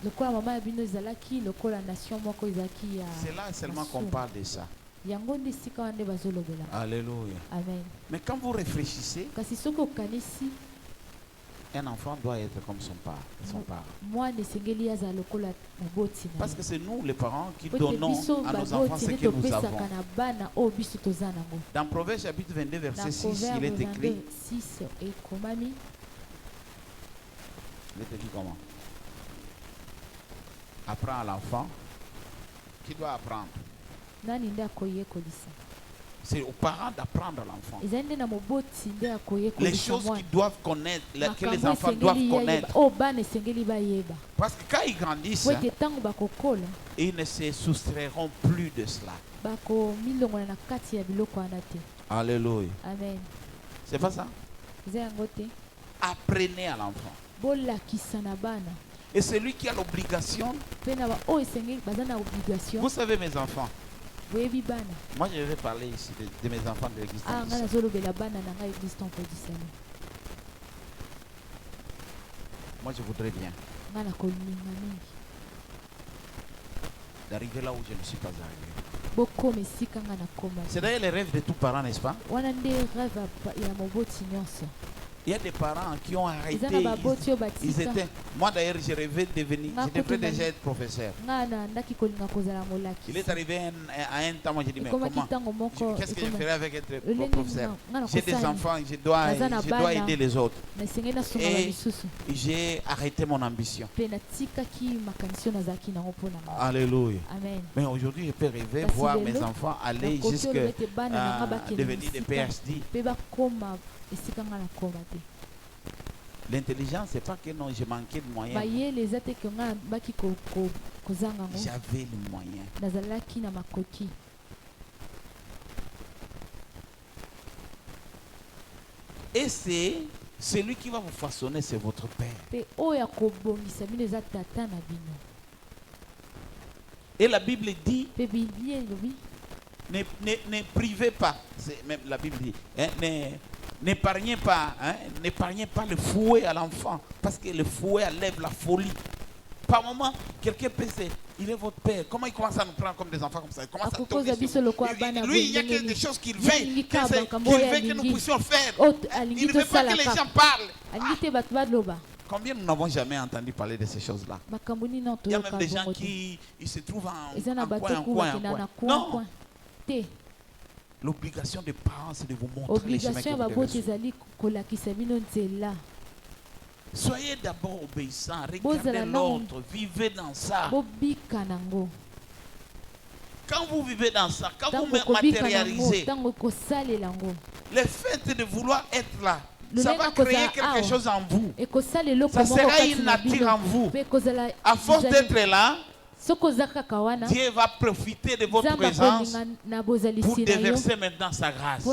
lokola mama ya bino ezalaki lokola nation moko ezalaki ya C'est là seulement qu'on masumu. parle de ça. yango nde esika wana nde bazolobela. Alléluia. Amen. Mais quand vous réfléchissez, kasi soki okanisi un enfant doit être comme son père. mwana esengeli azala lokola moboti na Parce que c'est nous, les parents, qui ye. Po ete donnons biso à nos enfants baboti ce nde que nous avons. topesaka na bana oyo biso toza nango. Dans Proverbe chapitre 22, na verset 6, proverbe il est écrit, 22:6 ekomami il est écrit comment? Apprends à l'enfant. Qui doit apprendre? nani nde akoyekolisa. C'est aux parents d'apprendre à l'enfant. ezali nde na moboti nde Les akoyekolisa choses mwana. qu'ils doivent connaître, que les Makambo enfants esengeli doivent yeba connaître. oyo bana esengeli bayeba Parce que quand ils grandissent, po ete ntango bakokola ils ne se soustrairont plus de cela. bakomilongola na kati ya biloko wana te. Alléluia. Amen. C'est pas ça? eza yango te Apprenez à l'enfant. bolakisa na bana Et celui qui a l'obligation, mpe na baoyo esengeli baza na obligation vous savez mes enfants, boyebi bana. moi je vais parler ici de mes enfants de l'église. ah ngai nazolobela bana na ngai eglise temple du salut. Moi je voudrais bien ngai nakolinga mingi d'arriver là où je ne suis pas arrivé. bokoma esika ngai nakoma. C'est d'ailleurs le rêve de tout parent, n'est-ce pas? wana nde rêve ya moboti nyonso. Il y a des parents qui ont arrêté. eza na baboti oyo Ils batika. étaient. Moi d'ailleurs, je rêvais de devenir. Nga Je devrais kutu déjà nani. être professeur. ngai nandaki kolinga kozala Il molakisi. est arrivé à un temps, moi j'ai dit, mais ekomaki comment? ntango moko Qu'est-ce que je ferais avec être Lolenge professeur? nga J'ai des nakosala enfants, je dois bana. aider les autres. nasengeli nasunga Et- bamisusu J'ai arrêté mon ambition. mpe natikaki makanisi oyo nazalaki nango mpo na ngai. Alléluia. Amen. Mais aujourd'hui, je peux rêver, Kasi voir lelo, mes enfants aller nakoki jusqu'à oloba ete bana na nga bakende devenir des mosika PhD. mpe bakoma esika ngai nakoma te. L'intelligence, c'est pas que non, j'ai manqué de moyens. bayele eza te ke nga baki kozanga ngo J'avais les moyens. nazalaki na makoki. Et c'est celui qui va vous façonner, c'est votre Père. Pe oyo akobongisa bino eza tata na bino. Et la Bible dit, Pe Biblia elobi ne privez pas, c'est même la Bible dit, hein, n'épargnez pas, hein, n'épargnez pas le fouet à l'enfant, parce que le fouet enlève la folie. Par moment, quelqu'un peut se, il est votre père. Comment il commence à nous prendre comme des enfants comme ça? Il commence à tourner sur nous. Lui, il y a des choses qu'il veut, que nous puissions faire. Il ne veut pas que les gens parlent. Combien nous n'avons jamais entendu parler de ces choses-là? Il y a même des gens qui ils se trouvent en coin. Non. L'obligation des parents, c'est de vous montrer les chemins que vous devez suivre. Soyez d'abord obéissants, regardez l'autre, vivez dans ça. Quand vous vivez dans ça, quand vous matérialisez, le fait de vouloir être là, ça va créer quelque chose en vous. Ça sera une nature en vous. À force d'être là, Dieu va profiter de votre présence pour déverser maintenant sa grâce.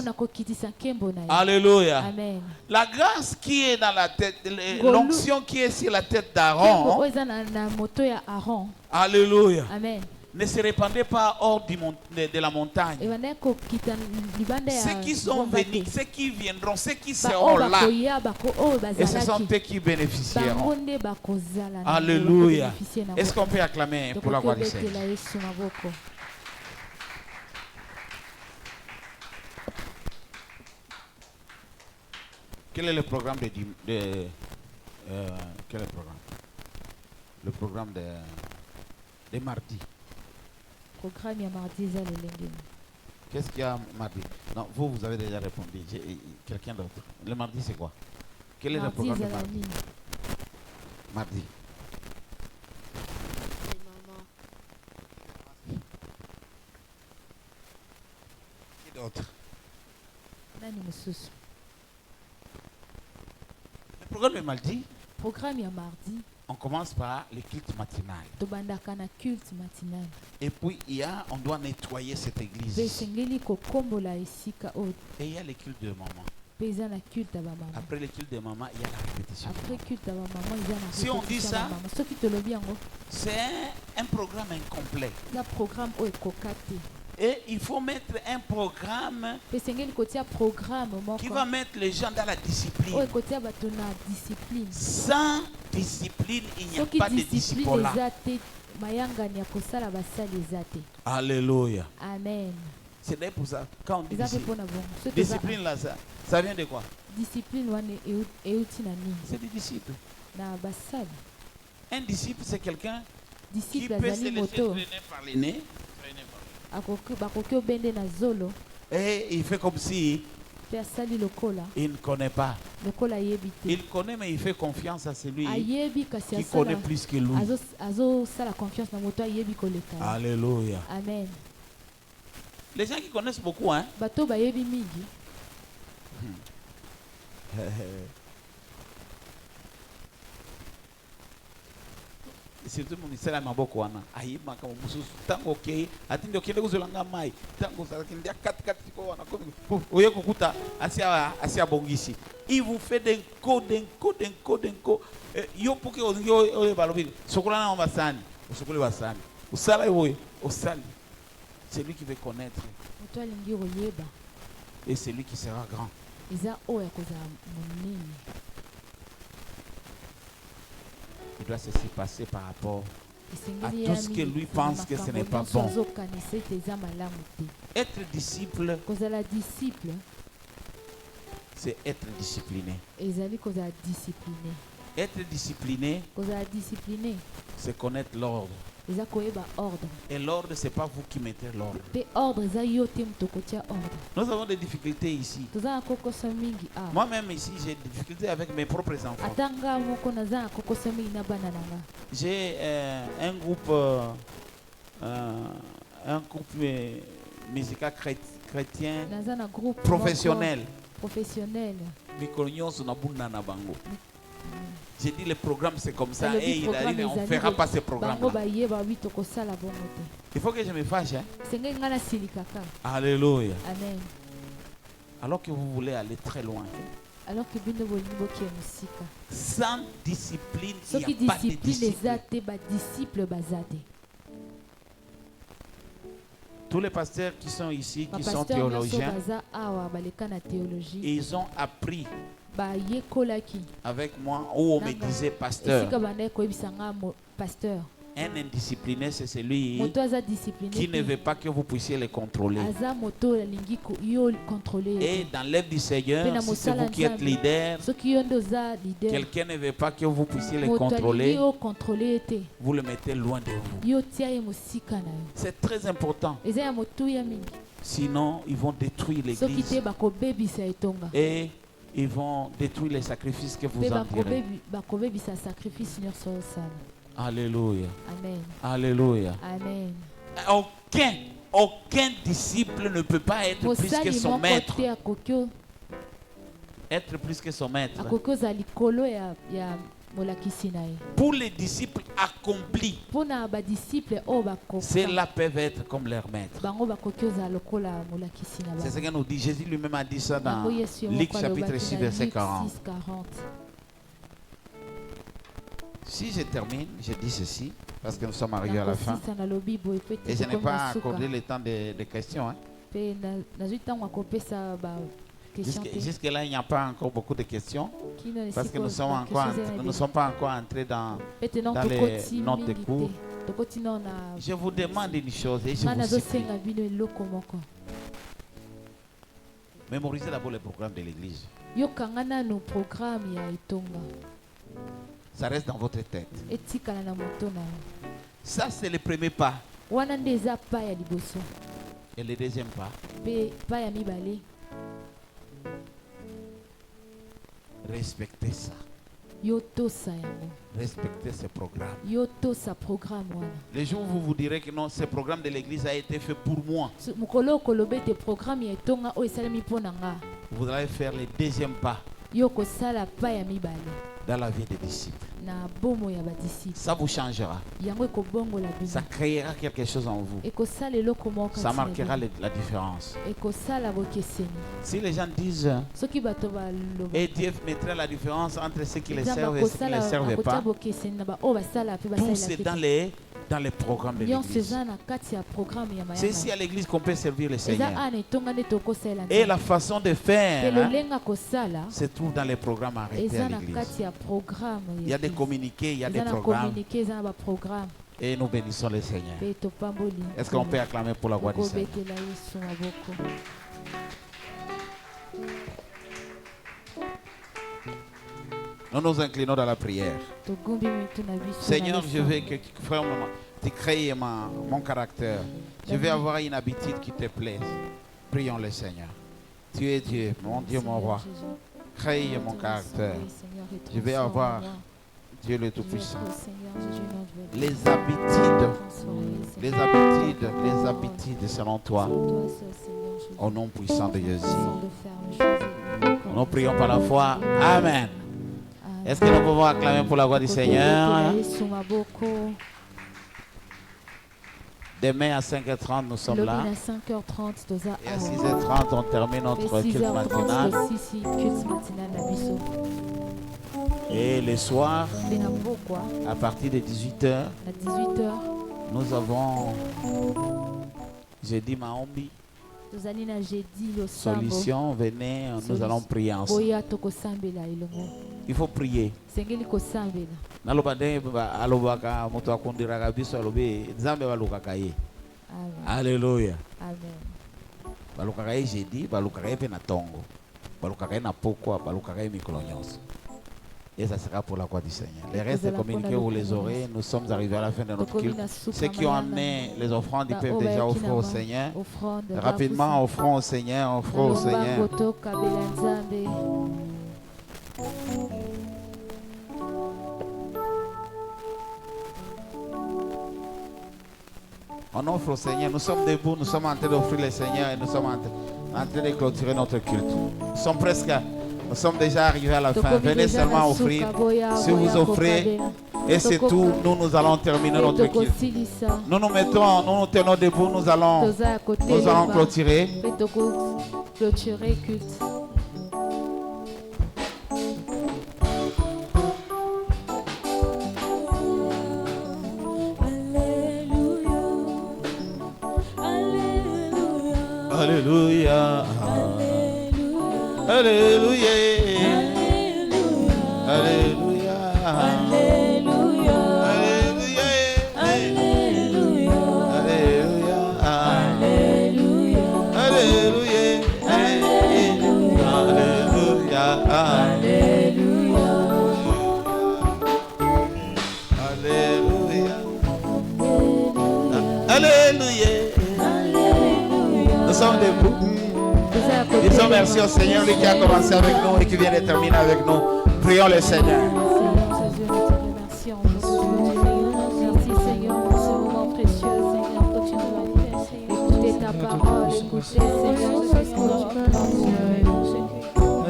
Alléluia. Amen. La grâce qui est dans la tête, l'onction qui est sur la tête d'Aaron. Alléluia. Amen. Ne se répandez pas hors de la montagne. Ceux qui sont venus, ceux qui viendront, ceux qui seront là, et ce sont eux qui bénéficieront. Alléluia. Est-ce qu'on peut acclamer pour la gloire du Seigneur? Quel est le programme quel est le programme? Le programme de mardi. Programme ya mardi eza lelenge. Qu'est-ce qu'il y a mardi? Non, vous avez déjà répondu. Quelqu'un d'autre. Le mardi, c'est quoi? Quel est le programme de mardi? Mardi. Qui d'autre? Nani mususu? Le programme de mardi. Programme ya mardi. On commence par le culte matinal. Et puis on doit nettoyer cette église. Et il y a le culte de maman. Après le culte de maman, il y a la répétition. Si on dit ça, c'est un programme incomplet. Et il faut mettre un programme qui va mettre les gens dans la discipline. Sans discipline, il n'y a pas de disciple. Alléluia. Amen. C'est pour ça. Quand on dit discipline, là, ça vient de quoi? Discipline, c'est des disciples. Un disciple, c'est quelqu'un qui peut se laisser traîner par les nez. Et il fait comme si il ne connaît pas. Il connaît, mais il fait confiance à celui qui connaît plus que lui. Alléluia. Amen. Les gens qui connaissent beaucoup, hein? Surtout mon ministère à Maboko wana ayima kama mususu tango okay atindi okende kuzolanga mai tango sakindia kat ko wana komi oye kukuta asia bongisi il vous fait d'un co yo poke ozingi oye balobi sokola na basani usokole basani usala yoye osali. C'est lui qui veut connaître et c'est lui qui sera grand. Il doit se passer par rapport à tout ce que lui pense que ce n'est pas bon. Être disciple, c'est être discipliné. Être discipliné, c'est connaître l'ordre. Et l'ordre, c'est pas vous qui mettez l'ordre. Nous avons des difficultés ici. Moi-même ici, j'ai des difficultés avec mes propres enfants. J'ai un groupe musical chrétien professionnel. J'ai dit le programme c'est comme ça Alobi et il a dit programme mais on ne ezali fera bo- pas ce programme bango là. bayeba wi tokosala bongo te. Il faut que je me fâche. Hein? Senge nga nasilika kaka. Alléluia. Amen. Alors que vous voulez aller très loin. Alors que bino bolingi bokee mosika. Sans discipline, il Soki n'y a pas de discipline eza discipline. te badisciple baza te. Tous les pasteurs qui sont ici, qui sont Bapasteur nyonso théologiens, baza awa baleka na théologie ils ont appris bayekolaki avec moi où on me Nanga. disait pasteur. esika bandaki koyebisa nga pasteur Un indiscipliné, c'est celui moto aza discipliné qui ne te, veut pas que vous puissiez le contrôler. aza moto alingi yo contrôler Et ye te. dans l'œuvre du Seigneur, Pena si c'est vous mosala qui êtes nzambe. leader, soki yo nde oza leader quelqu'un ne veut pas que vous puissiez le moto alingi contrôler, yo contrôler ye te vous le mettez loin de vous. yo tia ye mosika na yo C'est très important. eza ya motuya mingi Sinon, ils vont détruire soki l'église te bakobebisa etonga et ils vont détruire les sacrifices que vous mpe en direz. bakobebisa sacrifice nyonso osala. Alléluia. Amen. Alléluia. Amen. Aucun disciple ne peut pas être plus que mosali son moko maître. te Être plus que son maître. akoki oza likolo ya molakisi na ye. Pour les disciples accomplis, mpona badisciple oyo bakoka ceux-là peuvent être comme leur maître. bango bakoki ozala lokola molakisi na C'est ce bango. que nous dit. Jésus lui-même a dit ça dans Yango Yesu ye Luc moko chapitre alobaki 6, na verset Luc 40. 6:40. Si je termine, je dis ceci, parce que nous sommes arrivés à la fin. nakosisa nalobi boye mpe te Et je n'ai tokomi pas na suka accordé le temps de questions. Hein. mpe nazwi ntango akopesa bakestion te Jusque-là, il n'y a pas encore beaucoup de questions, kino parce que esika nous ne sommes pas encore entrés dans... pete non dans les tokoti notes de mingi cours. te tokoti no na Je vous demande une chose et je nga vous supplie. nazosenga bino eloko moko Mémorisez d'abord le programme de l'église. yokanga nano programme ya etonga Ça reste dans votre tête. etikala na moto na yo Ça, c'est le premier pas. wana nde eza pa ya liboso Et le deuxième pas, mpe pa ya mibale respectez ça. yo tosa yango Respectez ce programme. yo tosa programme wana Le jour où vous vous direz que non, ce programme de l'église a été fait pour moi, mokolo okoloba ete programme ya etonga oyo esalemi mpo na nga vous allez faire le deuxième pas yo kosala pa ya mibale dans la vie des disciples. na bomo ya badisiple Ça vous changera. yango ekobongola Ça bino créera quelque chose en vous. ekosala eloko moko Ça kati na marquera bino. la différence. ekosala bokeseni Si les gens disent soki bato baloba et Dieu mettra la différence entre ceux qui les nzambe servent et ceux qui ne les akosala servent akotia pas, bokeseni na baoyo basala mpe tout c'est basalelaki dans les programmes de nyonso l'église. eza na kati ya programme ya C'est ici à mayama l'église qu'on peut servir le eza Seigneur. ana etonga nde tokosalela Et la façon de mpe faire hein, lolenge akosala se trouve dans les programmes arrêtés eza à na l'église. kati ya programme Il y a des communiqués, il y a des eza na programmes communiqué eza na baprogramme et nous bénissons le Seigneur. mpe topamboli Est-ce qu'on peut acclamer pour la gloire du Seigneur? kobetela yesu maboko Nous nous inclinons dans la prière. togumbi mitu na biso na Seigneur, je lisambo. veux que vraiment tu crées mon caractère. Je veux avoir une habitude qui te plaise. Prions le Seigneur. Tu es Dieu, mon Dieu, mon roi. Seigneur Jésus, Crée mon transforme, caractère. Seigneur, et Je vais avoir transforme-moi. Dieu le Je veux Tout-Puissant. que, Seigneur Jésus, notre vie Les habitudes, transformée, Seigneur. les habitudes selon toi, Toi seul, Seigneur Jésus, au nom puissant de Jésus. sans de faire les choses et Nous prions par la foi. Amen. Amen. Est-ce que nous pouvons acclamer pour la gloire du Seigneur? Yesu maboko. Demain à 5h30, nous sommes là. Lobi na 5h30 toza Et à awa. 6h30, on termine Pe notre culte 6h30 matinal. tosisi culte matinal na biso. Et le soir, Mpe na mbokwa à partir de 18h, na 18h nous avons jeudi Maombi, tozali na jeudi losambo. solution. Venez, nous allons prier ensemble. Boya tokosambela elongo. Il faut prier. Sengeli kosambela. Naloba nde alobaka moto akundiraka biso alobi nzambe balukaka ye. Amen. Alléluia. Amen. Balukaka ye jeudi, balukaka ye mpe na tongo, balukaka ye na pokwa, balukaka ye mikolo nyonso. Et ça sera pour la gloire du Seigneur. Les restes communiqués, vous les aurez. Nous sommes arrivés à la fin de notre culte. Ceux qui ont amené les offrandes, ils peuvent déjà offrir au Seigneur. Rapidement, offrons au Seigneur, offrons au Seigneur. On offre au Seigneur. Nous sommes debout, nous sommes en train d'offrir le Seigneur et nous sommes en train de clôturer notre culte. Nous sommes presque Nous sommes déjà arrivés à la fin. Venez seulement offrir. Si vous offrez, et c'est tout, nous allons terminer notre culte. Nous nous tenons debout, nous allons clôturer. Clôturer culte. Alléluia. Alléluia. Alléluia. Alléluia. Alléluia. Alléluia. Alléluia. Alléluia. Alléluia. Alléluia. Nous sommes debout. Disons merci au Seigneur, lui qui a commencé avec nous et qui vient de terminer avec nous. Prions le Seigneur. Merci Seigneur pour ce moment précieux, Seigneur, que tu nous as fait. Écoutez ta parole, écoutez Seigneur ce soir. Merci pour tout ce que tu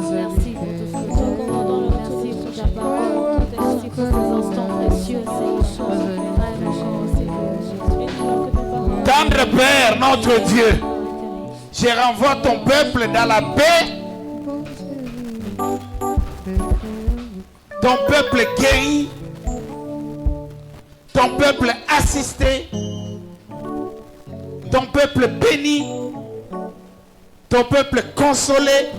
as fait. Merci pour ta parole. Merci pour ces instants précieux, Seigneur. Tendre Père, notre Dieu, je renvoie ton peuple dans la paix. Ton peuple guéri. Ton peuple assisté. Ton peuple béni. Ton peuple consolé.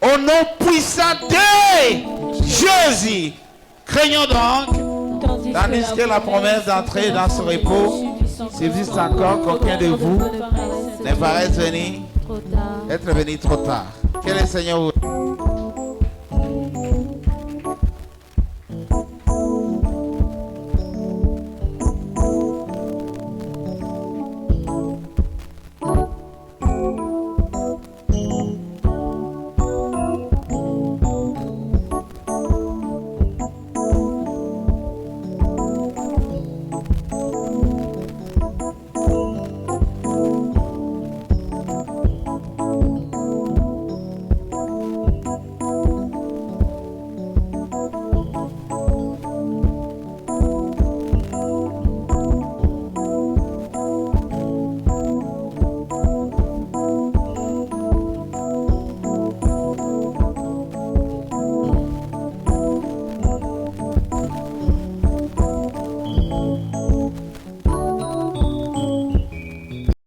Au nom puissant de Jésus. Craignons donc, tandis que la promesse d'entrer dans ce repos subsiste encore, qu'aucun de vous ne paraisse être venu trop tard. Que le Seigneur vous...